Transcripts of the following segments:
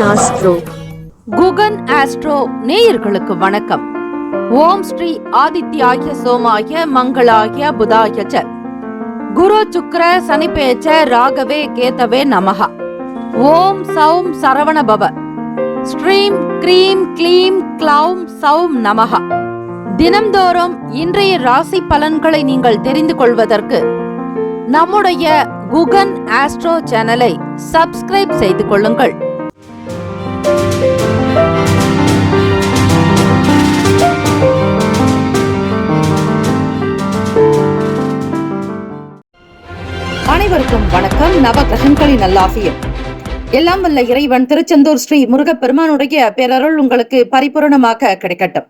Astro. Guhan astro நேயர்களுக்கு வணக்கம். ஓம் ஸ்ரீ ஆதித்யாய சோமாய மங்களாய புதாய ச குரு சுக்ர சனிபேச்ச ராகவே கேதவே நமஹ. ஓம் சௌம் சரவண பவ. ஸ்ரீம் க்ரீம் க்ளீம் க்ளௌம் சௌம் நமஹ. தினம்தோறும் இன்றைய ராசி பலன்களை நீங்கள் தெரிந்து கொள்வதற்கு நம்முடைய குகன் ஆஸ்ட்ரோ சேனலை சப்ஸ்கிரைப் செய்து கொள்ளுங்கள். அனைவருக்கும் வணக்கம். நவகிரகங்களின் நல்லாசியம் எல்லாம் வல்ல இறைவன் திருச்செந்தூர் ஸ்ரீ முருகப்பெருமானுடைய பேரருள் உங்களுக்கு பரிபூரணமாக கிடைக்கட்டும்.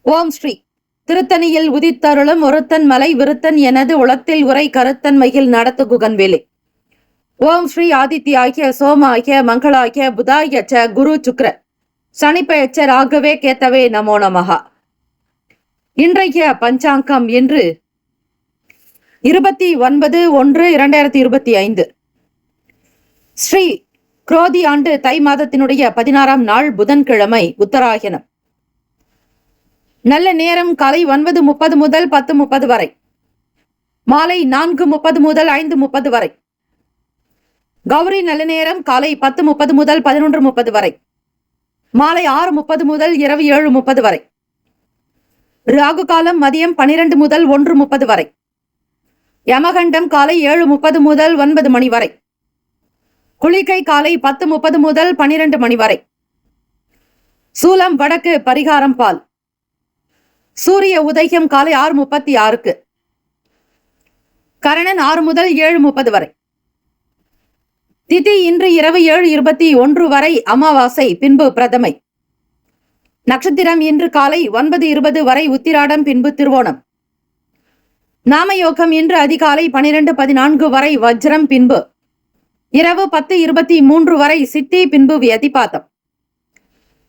ஓம் ஸ்ரீ திருத்தணியில் உதித்தருளும் ஒருத்தன் மலை விருத்தன் எனது உளத்தில் உரை கருத்தன் மகிழ் நடத்து குகன்வேலி. ஓம் ஸ்ரீ ஆதித்யாய சோமாய மங்களாய புதாய ச குரு சுக்ர சனிப்பெயர்ச்ச ராகவே கேத்தவே நமோ நமஹா. இன்றைய பஞ்சாங்கம் இன்று 29/1/2025 ஸ்ரீ குரோதி ஆண்டு தை மாதத்தினுடைய 16ஆம் நாள் புதன்கிழமை, உத்தராயணம். நல்ல நேரம் காலை 9:30 முதல் 10:30 வரை, மாலை 4:30 முதல் 5:30 வரை. கௌரி நல்ல நேரம் காலை 10:30 முதல் 11:30 வரை, மாலை 6:30 முதல் இரவு 7:30 வரை. ராகு காலம் மதியம் 12 முதல் 1:30 வரை. யமகண்டம் காலை 7:30 முதல் 9 மணி வரை. குளிகை காலை 10:30 முதல் 12 மணி வரை. சூலம் வடக்கு, பரிகாரம் பால். சூரிய உதயம் காலை 6:36க்கு. கரணன் 6 முதல் 7:30 வரை. திதி இன்று இரவு 7:21 வரை அமாவாசை, பின்பு பிரதமை. நட்சத்திரம் இன்று காலை 9:20 வரை உத்திராடம், பின்பு திருவோணம். நாமயோகம் இன்று அதிகாலை 12:14 வரை வஜ்ரம், பின்பு இரவு 10:23 வரை சித்தி, பின்பு வியதிபாதம்.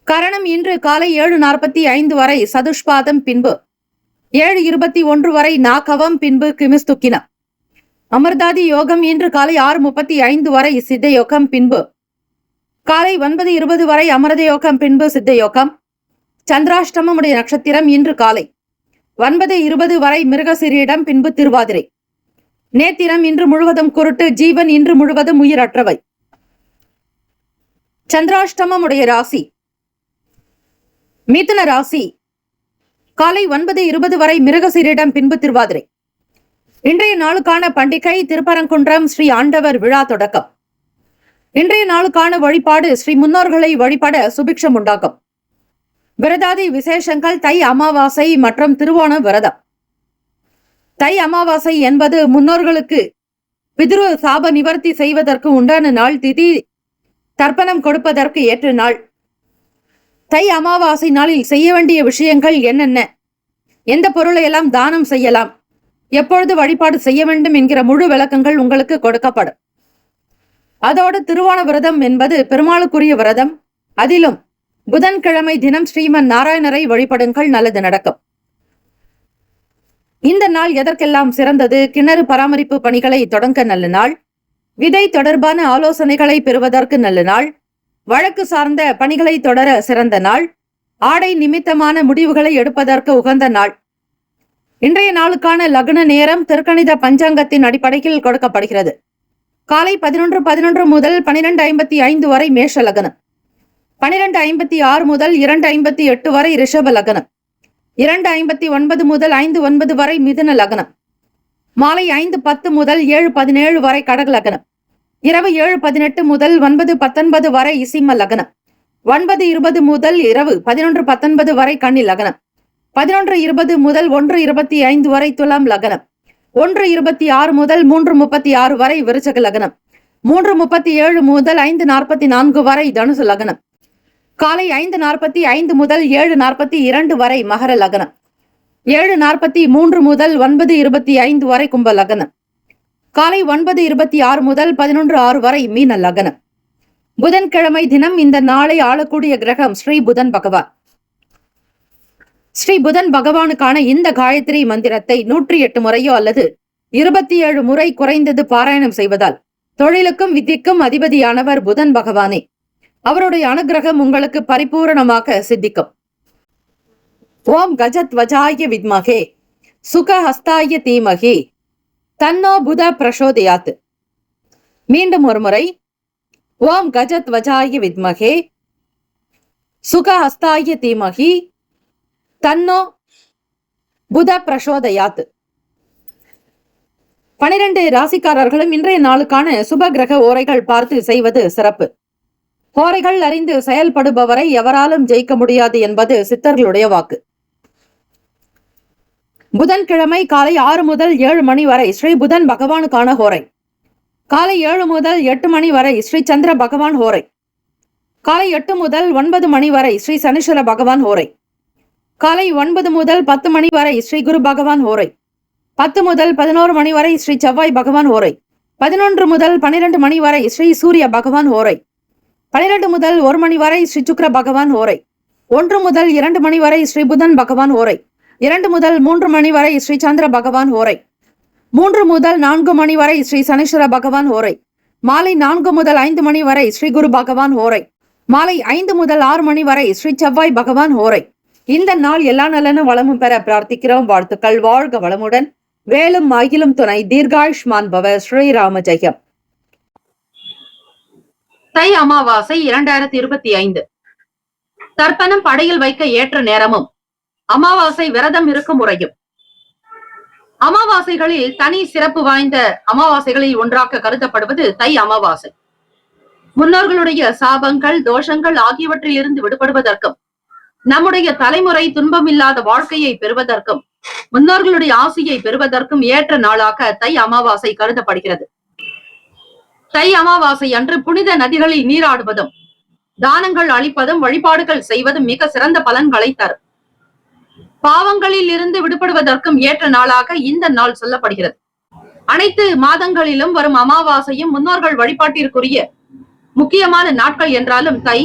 கரணம் இன்று காலை 7:45 வரை சதுஷ்பாதம், பின்பு 7:21 வரை நாகவம், பின்பு கிமிஸ்துக்கினம். அமிர்தாதி யோகம் இன்று காலை 6:35 வரை சித்த யோகம், பின்பு காலை 9:20 வரை அமிர்த யோகம், பின்பு சித்த யோகம். சந்திராஷ்டமம் உடைய நட்சத்திரம் இன்று காலை 9:20 வரை மிருகசிரீடம், பின்பு திருவாதிரை. நேத்திரம் இன்று முழுவதும் குருட்டு, ஜீவன் இன்று முழுவதும் உயிரற்றவை. சந்திராஷ்டமம் உடைய ராசி மிதுன ராசி. காலை 9:20 வரை மிருகசிரீடம், பின்பு திருவாதிரை. இன்றைய நாளுக்கான பண்டிகை திருப்பரங்குன்றம் ஸ்ரீ ஆண்டவர் விழா தொடக்கம். இன்றைய நாளுக்கான வழிபாடு ஸ்ரீ முன்னோர்களை வழிபட சுபிக்ஷம் உண்டாக்கும். விரதாதி விசேஷங்கள் தை அமாவாசை மற்றும் திருவோண விரதம். தை அமாவாசை என்பது முன்னோர்களுக்கு பித்ரு சாப நிவர்த்தி செய்வதற்கு உண்டான நாள். திதி தர்ப்பணம் கொடுப்பதற்கு ஏற்ற நாள். தை அமாவாசை நாளில் செய்ய வேண்டிய விஷயங்கள் என்னென்ன, எந்த பொருளை எல்லாம் தானம் செய்யலாம், எப்பொழுது வழிபாடு செய்ய வேண்டும் என்கிற முழு விளக்கங்கள் உங்களுக்கு கொடுக்கப்படும். அதோடு திருவோண விரதம் என்பது பெருமாளுக்குரிய விரதம். அதிலும் புதன்கிழமை தினம் ஸ்ரீமன் நாராயணரை வழிபடுங்கள், நல்லது நடக்கும். இந்த நாள் எதற்கெல்லாம் சிறந்தது? கிணறு பராமரிப்பு பணிகளை தொடங்க நல்ல நாள். விதை தொடர்பான ஆலோசனைகளை பெறுவதற்கு நல்ல நாள். வழக்கு சார்ந்த பணிகளை தொடர சிறந்த நாள். ஆடை நிமித்தமான முடிவுகளை எடுப்பதற்கு உகந்த நாள். இன்றைய நாளுக்கான லக்ன நேரம் திருக்கணித பஞ்சாங்கத்தின் அடிப்படையில் கொடுக்கப்படுகிறது. காலை 11:11 முதல் 12:55 வரை மேஷ லக்னம். 12:56 முதல் 2:58 வரை ரிஷப லக்னம். 2:59 முதல் 5:09 வரை மிதுன லக்னம். மாலை 5:10 முதல் 7:17 வரை கடக லக்னம். இரவு 7:18 முதல் 9:19 வரை சிம்ம லக்னம். 9:20 முதல் இரவு 11:19 வரை கன்னி லக்னம். 11:20 முதல் 1:25 வரை துலாம் லக்னம். 1:26 முதல் 3:36 வரை விருச்சக லக்னம். 3:37 முதல் 5:44 வரை தனுசு லக்னம். காலை 5:45 முதல் 7:42 வரை மகர லக்னம். 7:43 முதல் 9:25 வரை கும்ப லக்னம். காலை 9:26 முதல் 11:06 வரை மீன லக்னம். புதன்கிழமை தினம் இந்த நாளை ஆளக்கூடிய கிரகம் ஸ்ரீ புதன் பகவான். ஸ்ரீ புதன் பகவானுக்கான இந்த காயத்ரி மந்திரத்தை 108 முறையோ அல்லது 27 முறை குறைந்தது பாராயணம் செய்வதால் தொழிலுக்கும் வித்திக்கும் அதிபதியானவர் புதன் பகவானே. அவருடைய அனுகிரகம் உங்களுக்கு பரிபூரணமாக சித்திக்கும். ஓம் கஜத்வஜாய வித்மகே சுகஹஸ்தாய தீமகி தன்னோ புத பிரசோதயாத். மீண்டும் ஒரு முறை. ஓம் கஜத்வஜாய வித்மகே சுகஹஸ்தாய தீமகி தன்னோ புத பிரசோதயாத். 12 ராசிக்காரர்களும் இன்றைய நாளுக்கான சுப கிரக ஓரைகள் பார்த்து செய்வது சிறப்பு. ஓரைகள் அறிந்து செயல்படுபவரை எவராலும் ஜெயிக்க முடியாது என்பது சித்தர்களுடைய வாக்கு. புதன்கிழமை காலை 6 முதல் 7 மணி வரை ஸ்ரீ புதன் பகவானுக்கான ஹோரை. காலை 7 முதல் 8 மணி வரை ஸ்ரீ சந்திர பகவான் ஹோரை. காலை 8 முதல் 9 மணி வரை ஸ்ரீ சனீஸ்வர பகவான் ஹோரை. காலை 9 முதல் 10 மணி வரை ஸ்ரீ குரு பகவான் ஹோரை. 10 முதல் 11 மணி வரை ஸ்ரீ செவ்வாய் பகவான் ஹோரை. 11 முதல் 12 மணி வரை ஸ்ரீ சூரிய பகவான் ஹோரை. 12 முதல் 1 மணி வரை ஸ்ரீ சுக்கிர பகவான் ஹோரை. 1 முதல் 2 மணி வரை ஸ்ரீ புதன் பகவான் ஹோரை. 2 முதல் 3 மணி வரை ஸ்ரீ சந்திர பகவான் ஹோரை. 3 முதல் 4 மணி வரை ஸ்ரீ சனீஸ்வர பகவான் ஹோரை. மாலை 4 முதல் 5 மணி வரை ஸ்ரீ குரு பகவான் ஹோரை. மாலை 5 முதல் 6 மணி வரை ஸ்ரீ செவ்வாய் பகவான் ஹோரை. இந்த நாள் எல்லா நலனும் வளமும் பெற பிரார்த்திக்கிறோம். வாழ்த்துக்கள். வாழ்க வளமுடன். வேலும் மகிழும் துணை. தீர்காயுஷ்மான் பவ. ஸ்ரீராம ஜெயம். தை அமாவாசை 2025. தர்ப்பணம் படையில் வைக்க ஏற்ற நேரமும் அமாவாசை விரதம் இருக்கும் முறையும். அமாவாசைகளில் தனி சிறப்பு வாய்ந்த அமாவாசைகளில் ஒன்றாக கருதப்படுவது தை அமாவாசை. முன்னோர்களுடைய சாபங்கள், தோஷங்கள் ஆகியவற்றில் இருந்து விடுபடுவதற்கும், நம்முடைய தலைமுறை துன்பமில்லாத வாழ்க்கையை பெறுவதற்கும், முன்னோர்களுடைய ஆசையை பெறுவதற்கும் ஏற்ற நாளாக தை அமாவாசை கருதப்படுகிறது. தை அமாவாசை அன்று புனித நதிகளில் நீராடுவதும், தானங்கள் அளிப்பதும், வழிபாடுகள் செய்வதும் மிக சிறந்த பலன்களை தரும். பாவங்களில் இருந்து விடுபடுவதற்கும் ஏற்ற நாளாக இந்த நாள் சொல்லப்படுகிறது. அனைத்து மாதங்களிலும் வரும் அமாவாசையும் முன்னோர்கள் வழிபாட்டிற்குரிய முக்கியமான நாட்கள் என்றாலும் தை,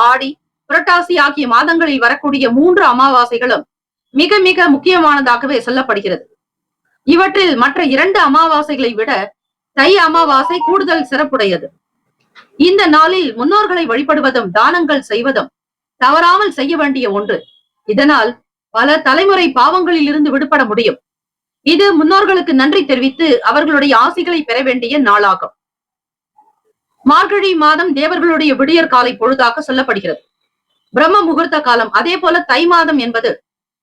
ஆடி, புரட்டாசி ஆகிய மாதங்களில் வரக்கூடிய 3 அமாவாசைகளும் மிக மிக முக்கியமானதாகவே சொல்லப்படுகிறது. இவற்றில் மற்ற 2 அமாவாசைகளை விட தை அமாவாசை கூடுதல் சிறப்புடையது. இந்த நாளில் முன்னோர்களை வழிபடுவதும் தானங்கள் செய்வதும் தவறாமல் செய்ய வேண்டிய ஒன்று. இதனால் பல தலைமுறை பாவங்களில் இருந்து விடுபட முடியும். இது முன்னோர்களுக்கு நன்றி தெரிவித்து அவர்களுடைய ஆசிகளை பெற வேண்டிய நாளாகும். மார்கழி மாதம் தேவர்களுடைய விடியற் காலை பொழுதாக சொல்லப்படுகிறது. பிரம்ம முகூர்த்த காலம். அதே போல தை மாதம் என்பது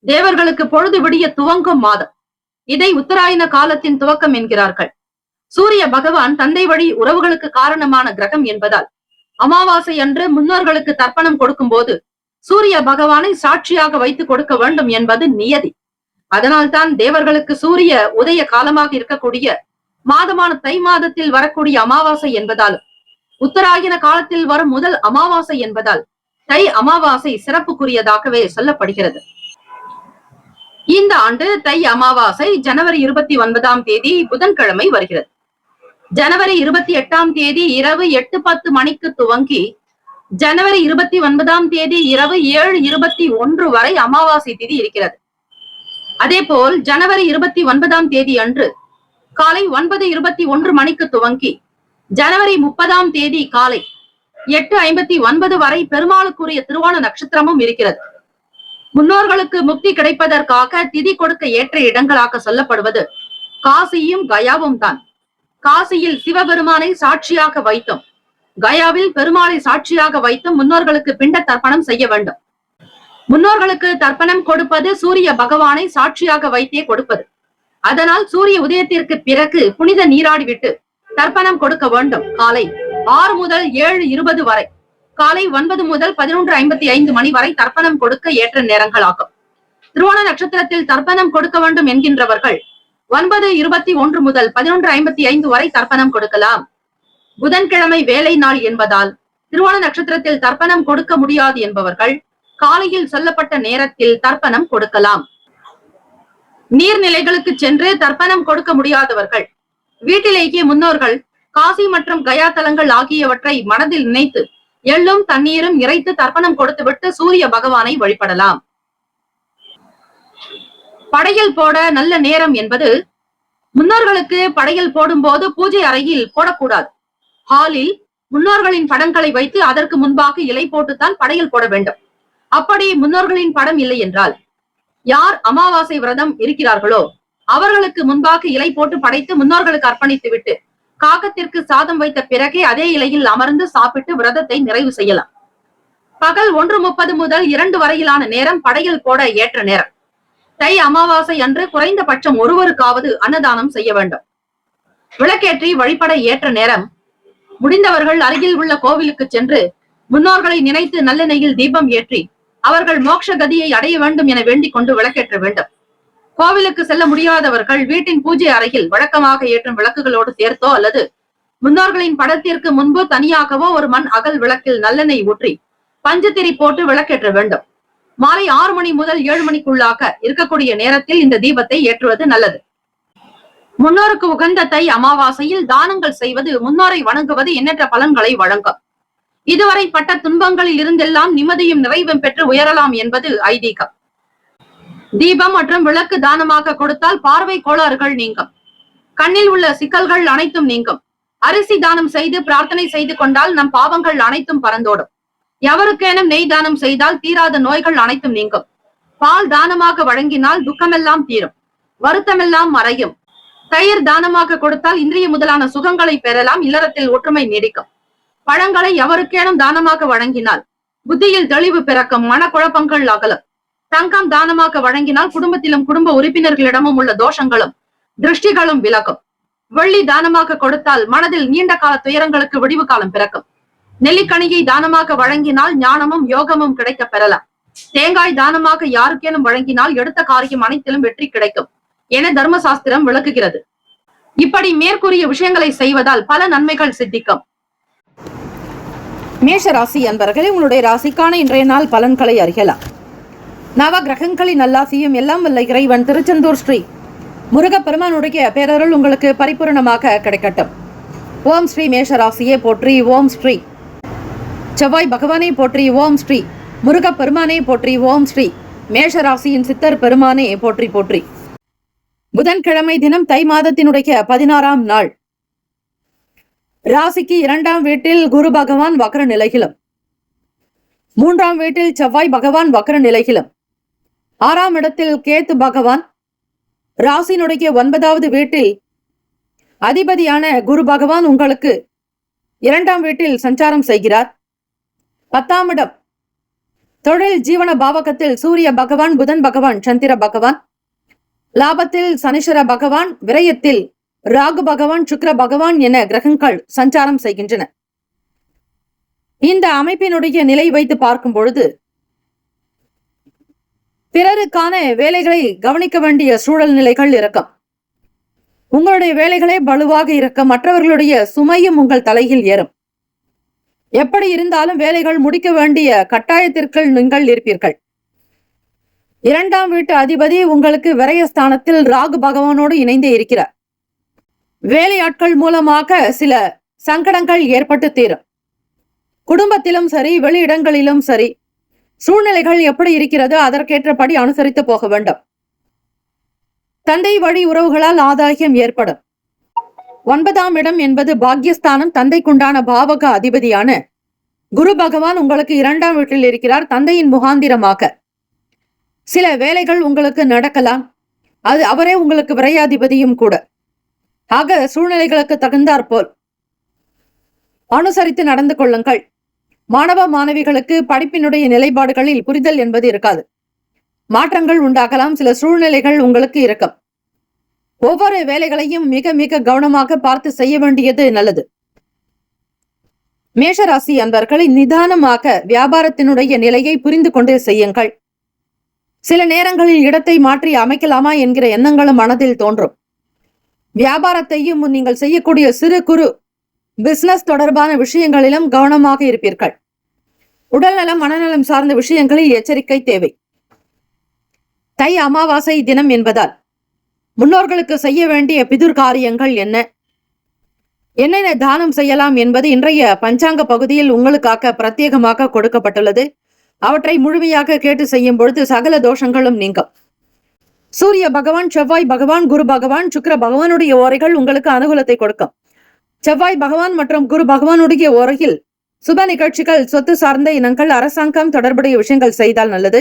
தேவர்களுக்கு பொழுது விடிய துவங்கும் மாதம். இதை உத்தராயண காலத்தின் துவக்கம் என்கிறார்கள். சூரிய பகவான் தந்தை வழி உறவுகளுக்கு காரணமான கிரகம் என்பதால் அமாவாசை அன்று முன்னோர்களுக்கு தர்ப்பணம் கொடுக்கும் போது சூரிய பகவானை சாட்சியாக வைத்து கொடுக்க வேண்டும் என்பது நியதி. அதனால்தான் தேவர்களுக்கு சூரிய உதய காலமாக இருக்கக்கூடிய மாதமான தை மாதத்தில் வரக்கூடிய அமாவாசை என்பதாலும், உத்தராயண காலத்தில் வரும் முதல் அமாவாசை என்பதால் தை அமாவாசை சிறப்புக்குரியதாகவே சொல்லப்படுகிறது. இந்த ஆண்டு தை அமாவாசை ஜனவரி 29ஆம் தேதி புதன்கிழமை வருகிறது. ஜனவரி 28ஆம் தேதி இரவு 8:10 மணிக்கு துவங்கி ஜனவரி 29ஆம் தேதி இரவு 7:21 வரை அமாவாசை திதி இருக்கிறது. அதே போல் ஜனவரி 29ஆம் தேதி அன்று காலை 9:21 மணிக்கு துவங்கி ஜனவரி 30ஆம் தேதி காலை 8:59 வரை பெருமாளுக்குரிய திருவோண நட்சத்திரமும் இருக்கிறது. முன்னோர்களுக்கு முக்தி கிடைப்பதற்காக திதி கொடுக்க ஏற்ற இடங்களாக சொல்லப்படுவது காசியும் கயாவும் தான். காசியில் சிவபெருமானை சாட்சியாக வைத்தும், கயாவில் பெருமாளை சாட்சியாக வைத்தும் முன்னோர்களுக்கு பிண்ட தர்ப்பணம் செய்ய வேண்டும். முன்னோர்களுக்கு தர்ப்பணம் கொடுப்பது சூரிய பகவானை சாட்சியாக வைத்தே கொடுப்பது. அதனால் சூரிய உதயத்திற்கு பிறகு புனித நீராடிவிட்டு தர்ப்பணம் கொடுக்க வேண்டும். காலை 6 முதல் 7:20 வரை, காலை 9 முதல் 11:55 மணி வரை தர்ப்பணம் கொடுக்க ஏற்ற நேரங்கள் ஆகும். திருவோண நட்சத்திரத்தில் தர்ப்பணம் கொடுக்க வேண்டும் என்கின்றவர்கள் 9:21 முதல் 11:55 வரை தர்ப்பணம் கொடுக்கலாம். புதன்கிழமை வேலை நாள் என்பதால் திருவோண நட்சத்திரத்தில் தர்ப்பணம் கொடுக்க முடியாது என்பவர்கள் காலையில் சொல்லப்பட்ட நேரத்தில் தர்ப்பணம் கொடுக்கலாம். நீர்நிலைகளுக்கு சென்று தர்ப்பணம் கொடுக்க முடியாதவர்கள் வீட்டிலேயே முன்னோர்கள் காசி மற்றும் கயா தலங்கள் ஆகியவற்றை மனதில் நினைத்து எள்ளும் தண்ணீரும் இறைத்து தர்ப்பணம் கொடுத்துவிட்டு சூரிய பகவானை வழிபடலாம். படையல் போட நல்ல நேரம் என்பது, முன்னோர்களுக்கு படையல் போடும் போது பூஜை அறையில் போடக்கூடாது. ஹாலில் முன்னோர்களின் படங்களை வைத்து அதற்கு முன்பாக இலை போட்டுத்தான் படையல் போட வேண்டும். அப்படி முன்னோர்களின் படம் இல்லை என்றால் யார் அமாவாசை விரதம் இருக்கிறார்களோ அவர்களுக்கு முன்பாக இலை போட்டு படைத்து முன்னோர்களுக்கு அர்ப்பணித்து விட்டு காகத்திற்கு சாதம் வைத்த பிறகே அதே இலையில் அமர்ந்து சாப்பிட்டு விரதத்தை நிறைவு செய்யலாம். பகல் 1:30 முதல் 2 வரையிலான நேரம் படையல் போட ஏற்ற நேரம். தை அமாவாசை அன்று குறைந்தபட்சம் ஒருவருக்காவது அன்னதானம் செய்ய வேண்டும். விளக்கேற்றி வழிபட ஏற்ற நேரம். முடிந்தவர்கள் அருகில் உள்ள கோவிலுக்கு சென்று முன்னோர்களை நினைத்து நல்லெண்ணெயில் தீபம் ஏற்றி அவர்கள் மோட்ச கதியை அடைய வேண்டும் என வேண்டிக் கொண்டு விளக்கேற்ற வேண்டும். கோவிலுக்கு செல்ல முடியாதவர்கள் வீட்டின் பூஜை அறையில் வழக்கமாக ஏற்றும் விளக்குகளோடு சேர்த்தோ அல்லது முன்னோர்களின் படத்திற்கு முன்பு தனியாகவோ ஒரு மண் அகல் விளக்கில் நல்லெண்ணெய் ஊற்றி பஞ்சத்திரி போட்டு விளக்கேற்ற வேண்டும். மாலை 6 மணி முதல் 7 மணிக்குள்ளாக இருக்கக்கூடிய நேரத்தில் இந்த தீபத்தை ஏற்றுவது நல்லது. முன்னோருக்கு உகந்த தை அமாவாசையில் தானங்கள் செய்வது, முன்னோரை வணங்குவது எண்ணற்ற பலன்களை வழங்கும். இதுவரை பட்ட துன்பங்களில் இருந்தெல்லாம் நிம்மதியும் நிறைவும் பெற்று உயரலாம் என்பது ஐதீகம். தீபம் மற்றும் விளக்கு தானமாக கொடுத்தால் பார்வை கோளாறுகள் நீங்கும். கண்ணில் உள்ள சிக்கல்கள் அனைத்தும் நீங்கும். அரிசி தானம் செய்து பிரார்த்தனை செய்து கொண்டால் நம் பாவங்கள் அனைத்தும் பறந்தோடும். எவருக்கேனும் நெய் தானம் செய்தால் தீராத நோய்கள் அனைத்தும் நீங்கும். பால் தானமாக வழங்கினால் துக்கமெல்லாம் தீரும், வருத்தமெல்லாம் மறையும். தயிர் தானமாக கொடுத்தால் இந்திரிய முதலான சுகங்களை பெறலாம், இல்லறத்தில் ஒற்றுமை நீடிக்கும். பழங்களை எவருக்கேனும் தானமாக வழங்கினால் புத்தியில் தெளிவு பிறக்கும், மனக்குழப்பங்கள் அகலும். தங்கம் தானமாக வழங்கினால் குடும்பத்திலும் குடும்ப உறுப்பினர்களிடமும் உள்ள தோஷங்களும் திருஷ்டிகளும் விலகும். வெள்ளி தானமாக கொடுத்தால் மனதில் நீண்ட கால துயரங்களுக்கு விடிவு காலம் பிறக்கும். நெல்லிக்கனியை தானமாக வழங்கினால் ஞானமும் யோகமும் கிடைக்க பெறலாம். தேங்காய் தானமாக யாருக்கேனும் வழங்கினால் எடுத்த காரியம் அனைத்திலும் வெற்றி கிடைக்கும் என தர்மசாஸ்திரம் விளக்குகிறது. இப்படி மேற்கூறிய விஷயங்களை செய்வதால் பல நன்மைகள் சித்திக்கும். மேஷ ராசி அன்பர்களே, உங்களுடைய ராசிக்கான இன்றைய நாள் பலன்களை அறியலாம். நவ கிரகங்களின் நல்லாசியும் எல்லாம் வல்ல இறைவன் திருச்செந்தூர் ஸ்ரீ முருகப்பெருமானுடைய பேரருள் உங்களுக்கு பரிபூரணமாக கிடைக்கட்டும். ஓம் ஸ்ரீ மேஷ ராசியே போற்றி, ஓம் ஸ்ரீ செவ்வாய் பகவானை போற்றி, ஓம் ஸ்ரீ முருகப்பெருமானை போற்றி, ஓம் ஸ்ரீ மேஷ ராசியின் சித்தர் பெருமானே போற்றி போற்றி. புதன்கிழமை தினம் தை மாதத்தினுடைய 16ஆம் நாள். ராசிக்கு 2ஆம் வீட்டில் குரு பகவான் வக்ர நிலையிலும், 3ஆம் வீட்டில் செவ்வாய் பகவான் வக்ர நிலையிலும், 6ஆம் இடத்தில் கேத்து பகவான், ராசியினுடைய 9வது வீட்டில் அதிபதியான குரு பகவான் உங்களுக்கு 2ஆம் வீட்டில் சஞ்சாரம் செய்கிறார். 10ஆம் இடம் தொழில் ஜீவன பாவகத்தில் சூரிய பகவான், புதன் பகவான், சந்திர பகவான், லாபத்தில் சனீஸ்வர பகவான், விரயத்தில் ராகு பகவான், சுக்கிர பகவான் என கிரகங்கள் சஞ்சாரம் செய்கின்றன. இந்த அமைப்பினுடைய நிலை வைத்து பார்க்கும் பொழுது பிறருக்கான வேலைகளை கவனிக்க வேண்டிய சூழல் நிலைகள் இருக்கும். உங்களுடைய வேலைகளே வலுவாக இருக்க மற்றவர்களுடைய சுமையும் உங்கள் தலையில் ஏறும். எப்படி இருந்தாலும் வேலைகள் முடிக்க வேண்டிய கட்டாயத்திற்குள் நீங்கள் இருப்பீர்கள். 2ஆம் வீட்டு அதிபதி உங்களுக்கு விரயஸ்தானத்தில் ராகு பகவானோடு இணைந்து இருக்கிறார். வேலையாட்கள் மூலமாக சில சங்கடங்கள் ஏற்பட்டு தீரும். குடும்பத்திலும் சரி, வெளியிடங்களிலும் சரி, சூழ்நிலைகள் எப்படி இருக்கிறதோ அதற்கேற்றபடி அனுசரித்து போக வேண்டும். தந்தை வழி உறவுகளால் ஆதாயம் ஏற்படும். 9ஆம் இடம் என்பது பாக்யஸ்தானம். தந்தைக்குண்டான பாவக அதிபதியான குரு பகவான் உங்களுக்கு 2ஆம் வீட்டில் இருக்கிறார். தந்தையின் முகாந்திரமாக சில வேலைகள் உங்களுக்கு நடக்கலாம். அது அவரே உங்களுக்கு விரையாதிபதியும் கூட. ஆக சூழ்நிலைகளுக்கு தகுந்தாற்போல் அனுசரித்து நடந்து கொள்ளுங்கள். மாணவ மாணவிகளுக்கு படிப்பினுடைய நிலைப்பாடுகளில் புரிதல் என்பது இருக்காது. மாற்றங்கள் உண்டாகலாம். சில சூழ்நிலைகள் உங்களுக்கு இருக்கும். ஒவ்வொரு வேலைகளையும் மிக மிக கவனமாக பார்த்து செய்ய வேண்டியது நல்லது. மேஷராசி அன்பர்களை நிதானமாக வியாபாரத்தினுடைய நிலையை புரிந்து கொண்டு செய்யுங்கள். சில நேரங்களில் இடத்தை மாற்றி அமைக்கலாமா என்கிற எண்ணங்களும் மனதில் தோன்றும். வியாபாரத்தையும் நீங்கள் செய்யக்கூடிய சிறு குறு பிசினஸ் தொடர்பான விஷயங்களிலும் கவனமாக இருப்பீர்கள். உடல்நலம் மனநலம் சார்ந்த விஷயங்களில் எச்சரிக்கை தேவை. தை அமாவாசை தினம் என்பதால் முன்னோர்களுக்கு செய்ய வேண்டிய பிதுர் காரியங்கள் என்னென்ன தானம் செய்யலாம் என்பது இன்றைய பஞ்சாங்க பகுதியில் உங்களுக்காக பிரத்யேகமாக கொடுக்கப்பட்டுள்ளது. அவற்றை முழுமையாக கேட்டு செய்யும் பொழுது சகல தோஷங்களும் நீங்கும். சூரிய பகவான், செவ்வாய் பகவான், குரு பகவான், சுக்கிர பகவானுடைய ஓரைகள் உங்களுக்கு அனுகூலத்தை கொடுக்கும். செவ்வாய் பகவான் மற்றும் குரு பகவானுடைய ஓரையில் சுப நிகழ்ச்சிகள், சொத்து சார்ந்த இனங்கள், அரசாங்கம் தொடர்புடைய விஷயங்கள் செய்தால் நல்லது.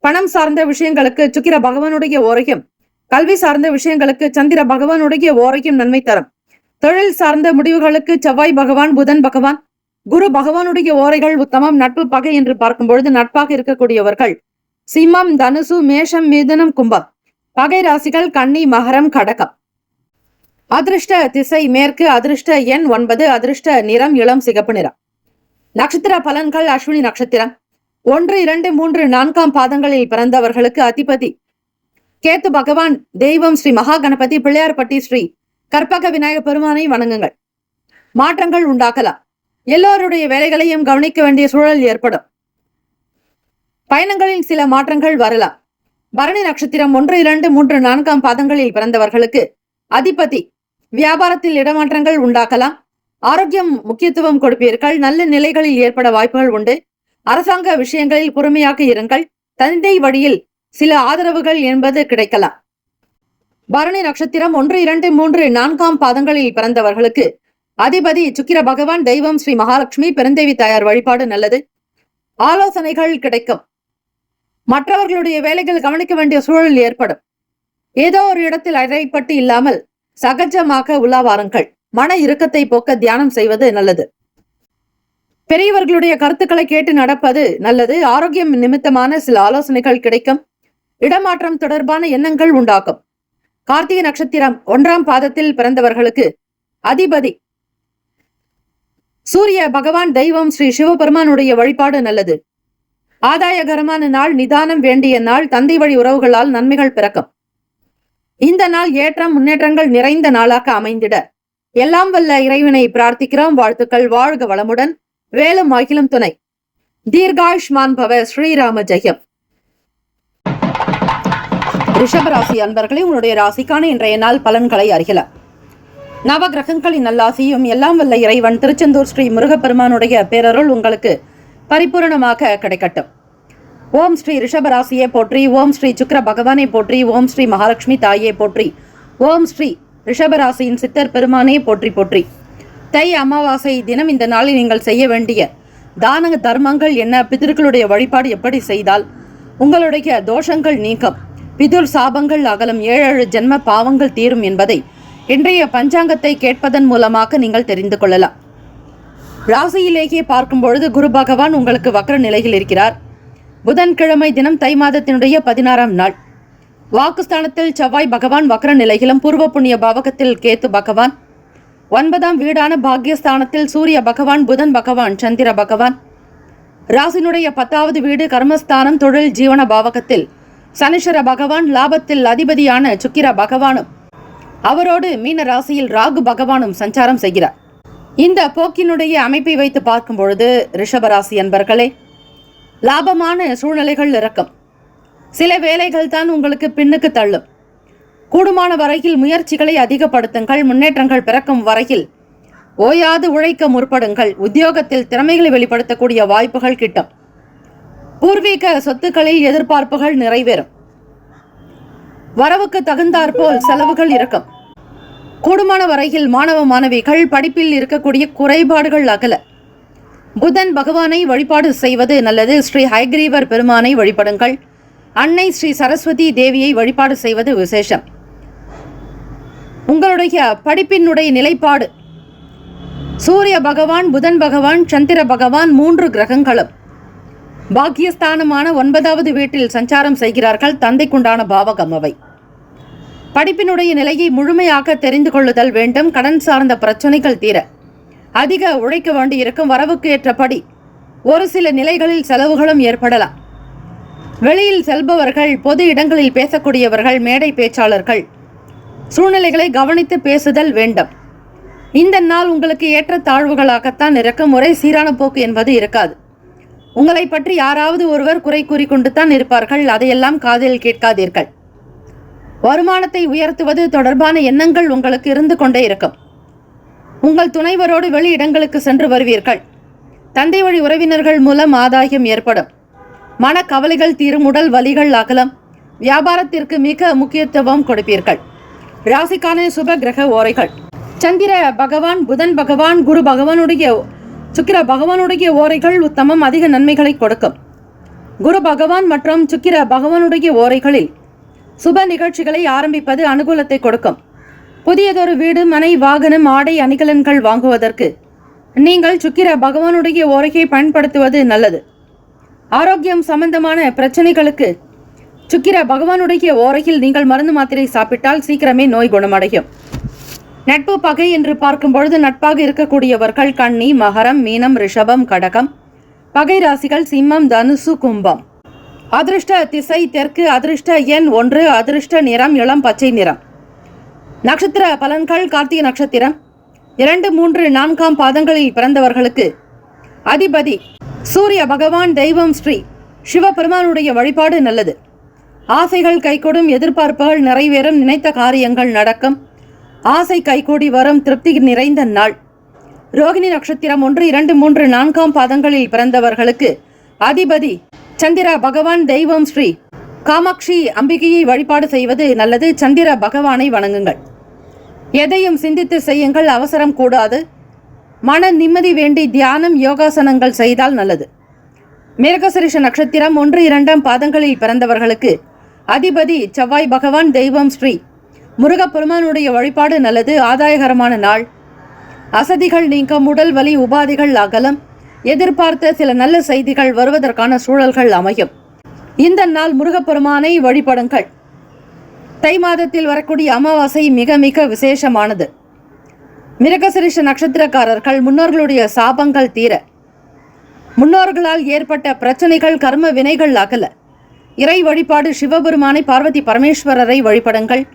பணம் சார்ந்த விஷயங்களுக்கு சுக்கிர பகவானுடைய ஓரையும், கல்வி சார்ந்த விஷயங்களுக்கு சந்திர பகவானுடைய ஓரையும் நன்மை தரும். தொழில் சார்ந்த முடிவுகளுக்கு செவ்வாய் பகவான், புதன் பகவான், குரு பகவானுடைய ஓரைகள் உத்தமம். நட்பு பகை என்று பார்க்கும் பொழுது நட்பாக இருக்கக்கூடியவர்கள் சிம்மம், தனுசு, மேஷம், மிதுனம், கும்பம். பகை ராசிகள் கன்னி, மகரம், கடகம். அதிர்ஷ்ட திசை மேற்கு. அதிர்ஷ்ட எண் 9. அதிர்ஷ்ட நிறம் இளம் சிகப்பு நிறம். நட்சத்திர பலன்கள். அஸ்வினி நட்சத்திரம் 1, 2, 3, 4 பாதங்களில் பிறந்தவர்களுக்கு அதிபதி கேத்து பகவான். தெய்வம் ஸ்ரீ மகா கணபதி. பிள்ளையார்பட்டி ஸ்ரீ கற்பக விநாயக பெருமானை வணங்குங்கள். மாற்றங்கள் உண்டாகலாம். எல்லோருடைய வேலைகளையும் கவனிக்க வேண்டிய சூழல் ஏற்படும். பயணங்களில் சில மாற்றங்கள் வரலாம். பரணி நட்சத்திரம் 1, 2, 3, 4 பாதங்களில் பிறந்தவர்களுக்கு அதிபதி வியாபாரத்தில் இடமாற்றங்கள் உண்டாகலாம். ஆரோக்கியம் முக்கியத்துவம் கொடுப்பீர்கள். நல்ல நிலைகளில் ஏற்பட வாய்ப்புகள் உண்டு. அரசாங்க விஷயங்களில் பொறுமையாக இருங்கள். தந்தை வழியில் சில ஆதரவுகள் என்பது கிடைக்கலாம். பரணி நட்சத்திரம் 1, 2, 3, 4 பாதங்களில் பிறந்தவர்களுக்கு அதிபதி சுக்கிர பகவான். தெய்வம் ஸ்ரீ மகாலட்சுமி. பெருந்தேவி தாயார் வழிபாடு நல்லது. ஆலோசனைகள் கிடைக்கும். மற்றவர்களுடைய வேலைகள் கவனிக்க வேண்டிய சூழல் ஏற்படும். ஏதோ ஒரு இடத்தில் அடைப்பட்டு இல்லாமல் சகஜமாக உலாவாருங்கள். மன இறுக்கத்தை போக்க தியானம் செய்வது நல்லது. பெரியவர்களுடைய கருத்துக்களை கேட்டு நடப்பது நல்லது. ஆரோக்கியம் நிமித்தமான சில ஆலோசனைகள் கிடைக்கும். இடமாற்றம் தொடர்பான எண்ணங்கள் உண்டாகும். கார்த்திகை நட்சத்திரம் 1 பாதத்தில் பிறந்தவர்களுக்கு அதிபதி சூரிய பகவான். தெய்வம் ஸ்ரீ சிவபெருமானுடைய வழிபாடு நல்லது. ஆதாயகரமான நாள். நிதானம் வேண்டிய நாள். தந்தை வழி உறவுகளால் நன்மைகள் பிறக்கும். இந்த நாள் ஏற்றம் முன்னேற்றங்கள் நிறைந்த நாளாக அமைந்திட எல்லாம் வல்ல இறைவனை பிரார்த்திக்கிறோம். வாழ்த்துக்கள். வாழ்க வளமுடன். வேலும் அகிலும் துணை. தீர்காயுஷ்மான் பவ. ஸ்ரீராம ஜெயம். ரிஷபராசி அன்பர்களே, உங்களுடைய ராசிக்கான இன்றைய நாள் பலன்களை அறியலாம். நவ கிரகங்களின் நல்லாசியும் எல்லாம் வல்ல இறைவன் திருச்செந்தூர் ஸ்ரீ முருகப்பெருமானுடைய பேரருள் உங்களுக்கு பரிபூரணமாக கிடைக்கட்டும். ஓம் ஸ்ரீ ரிஷபராசியை போற்றி. ஓம் ஸ்ரீ சுக்கிர பகவானை போற்றி. ஓம் ஸ்ரீ மகாலட்சுமி தாயை போற்றி. ஓம் ஸ்ரீ ரிஷபராசியின் சித்தர் பெருமானே போற்றி போற்றி. தை அமாவாசை தினம் இந்த நாளில் நீங்கள் செய்ய வேண்டிய தான தர்மங்கள் என்ன, பிதர்களுடைய வழிபாடு எப்படி செய்தால் உங்களுடைய தோஷங்கள் நீக்கம், பிதுர் சாபங்கள் அகலம், 7 ஜென்ம பாவங்கள் தீரும் என்பதை இன்றைய பஞ்சாங்கத்தை கேட்பதன் மூலமாக நீங்கள் தெரிந்து கொள்ளலாம். ராசியிலேயே பார்க்கும் பொழுது குரு பகவான் உங்களுக்கு வக்ர நிலையில் இருக்கிறார். புதன்கிழமை தினம் தை மாதத்தினுடைய 16ஆம் நாள். வாக்குஸ்தானத்தில் செவ்வாய் பகவான் வக்ர நிலையிலும், பூர்வ புண்ணிய பாவகத்தில் கேத்து பகவான், 9ஆம் வீடான பாக்யஸ்தானத்தில் சூரிய பகவான், புதன் பகவான், சந்திர பகவான், ராசினுடைய 10வது வீடு கர்மஸ்தானம் தொழில் ஜீவன பாவகத்தில் சனீஸ்வர பகவான், லாபத்தில் அதிபதியான சுக்கிர பகவானும் அவரோடு மீன ராசியில் ராகு பகவானும் சஞ்சாரம் செய்கிறார். இந்த போக்கினுடைய அமைப்பை வைத்து பார்க்கும் பொழுது ரிஷபராசி அன்பர்களே, லாபமான சூழ்நிலைகள் இருக்கும். சில வேலைகள் தான் உங்களுக்கு பின்னுக்கு தள்ளும். கூடுமான வரையில் முயற்சிகளை அதிகப்படுத்துங்கள். முன்னேற்றங்கள் பிறக்கும் வரையில் ஓயாது உழைக்க முற்படுங்கள். உத்தியோகத்தில் திறமைகளை வெளிப்படுத்தக்கூடிய வாய்ப்புகள் கிட்டும். பூர்வீக சொத்துக்களில் எதிர்பார்ப்புகள் நிறைவேறும். வரவுக்கு தகுந்தாற்போல் செலவுகள் இருக்கும். கூடுமான வரையில் மாணவ மாணவிகள் படிப்பில் இருக்கக்கூடிய குறைபாடுகள் அகல புதன் பகவானை வழிபாடு செய்வது நல்லது. ஸ்ரீ ஹயக்ரீவர் பெருமானை வழிபடுங்கள். அன்னை ஸ்ரீ சரஸ்வதி தேவியை வழிபாடு செய்வது விசேஷம். உங்களுடைய படிப்பினுடைய நிலைப்பாடு சூரிய பகவான், புதன் பகவான், சந்திர பகவான் 3 கிரகங்களும் பாக்கியஸ்தானமான 9வது வீட்டில் சஞ்சாரம் செய்கிறார்கள். தந்தைக்குண்டான பாவகம் அவை. படிப்பினுடைய நிலையை முழுமையாக தெரிந்து கொள்ளுதல் வேண்டும். கடன் சார்ந்த பிரச்சனைகள் தீர அதிக உழைக்க வேண்டியிருக்கும். வரவுக்கு ஏற்றபடி ஒரு சில நிலைகளில் செலவுகளும் ஏற்படலாம். வெளியில் செல்பவர்கள், பொது இடங்களில் பேசக்கூடியவர்கள், மேடை பேச்சாளர்கள் சூழ்நிலைகளை கவனித்து பேசுதல் வேண்டும். இந்த நாள் உங்களுக்கு ஏற்ற தாழ்வுகளாகத்தான் இருக்கும். ஒரே சீரான போக்கு என்பது இருக்காது. உங்களை பற்றி யாராவது ஒருவர் குறை கூறிக்கொண்டு தான் இருப்பார்கள். அதையெல்லாம் காதில் கேட்காதீர்கள். வருமானத்தை உயர்த்துவது தொடர்பான எண்ணங்கள் உங்களுக்கு இருந்து கொண்டே இருக்கும். உங்கள் துணைவரோடு வெளி இடங்களுக்கு சென்று வருவீர்கள். தந்தை வழி உறவினர்கள் மூலம் ஆதாயம் ஏற்படும். மனக்கவலைகள் தீரும். உடல் வலிகள் அகலம். வியாபாரத்திற்கு மிக முக்கியத்துவம் கொடுப்பீர்கள். ராசிக்கான சுப கிரக ஓரைகள். சந்திர பகவான், புதன் பகவான், குரு பகவானுடைய, சுக்கிர பகவானுடைய ஓரைகள் உத்தமம், அதிக நன்மைகளை கொடுக்கும். குரு பகவான் மற்றும் சுக்கிர பகவானுடைய ஓரைகளில் சுப நிகழ்ச்சிகளை ஆரம்பிப்பது அனுகூலத்தை கொடுக்கும். புதியதொரு வீடு, மனை, வாகனம், ஆடை, அணிகலன்கள் வாங்குவதற்கு நீங்கள் சுக்கிர பகவானுடைய ஓரையை பயன்படுத்துவது நல்லது. ஆரோக்கியம் சம்பந்தமான பிரச்சனைகளுக்கு சுக்கிர பகவானுடைய ஓரையில் நீங்கள் மருந்து மாத்திரை சாப்பிட்டால் சீக்கிரமே நோய் குணமடையும். நட்பு பகை என்று பார்க்கும் பொழுது நட்பாக இருக்கக்கூடியவர்கள் கன்னி, மகரம், மீனம், ரிஷபம், கடகம். பகை ராசிகள் சிம்மம், தனுசு, கும்பம். அதிர்ஷ்ட திசை தெற்கு, அதிர்ஷ்ட எண் 1, அதிர்ஷ்ட நிறம் இளம் பச்சை நிறம். நட்சத்திர பலன்கள். கார்த்திகை நட்சத்திரம் 2, 3, 4 பாதங்களில் பிறந்தவர்களுக்கு அதிபதி சூரிய பகவான், தெய்வம் ஸ்ரீ சிவபெருமானுடைய வழிபாடு நல்லது. ஆசைகள் கைகூடும், எதிர்பார்ப்புகள் நிறைவேறும், நினைத்த காரியங்கள் நடக்கும், ஆசை கைகூடி வரும், திருப்தி நிறைந்த நாள். ரோகிணி நட்சத்திரம் 1, 2, 3, 4 பாதங்களில் பிறந்தவர்களுக்கு அதிபதி சந்திர பகவான், தெய்வம் ஸ்ரீ காமாட்சி அம்பிகையை வழிபாடு செய்வது நல்லது. சந்திர பகவானை வணங்குங்கள். எதையும் சிந்தித்து செய்யுங்கள், அவசரம் கூடாது. மன நிம்மதி வேண்டி தியானம், யோகாசனங்கள் செய்தால் நல்லது. மிருகசீரிஷ நட்சத்திரம் 1, 2 பாதங்களில் பிறந்தவர்களுக்கு அதிபதி செவ்வாய் பகவான், தெய்வம் ஸ்ரீ முருகப்பெருமானுடைய வழிபாடு நல்லது. ஆதாயகரமான நாள். அசதிகள் நீக்கம், உடல் வலி உபாதைகள் அகலம், எதிர்பார்த்த சில நல்ல செய்திகள் வருவதற்கான சூழல்கள் அமையும். இந்த நாள் முருகப்பெருமானை வழிபடுங்கள். தை மாதத்தில் வரக்கூடிய அமாவாசை மிக மிக விசேஷமானது. மிருகசீரிஷ நட்சத்திரக்காரர்கள் முன்னோர்களுடைய சாபங்கள் தீர, முன்னோர்களால் ஏற்பட்ட பிரச்சனைகள், கர்ம வினைகள் அகல இறை வழிபாடு சிவபெருமானை, பார்வதி பரமேஸ்வரரை வழிபடுங்கள்.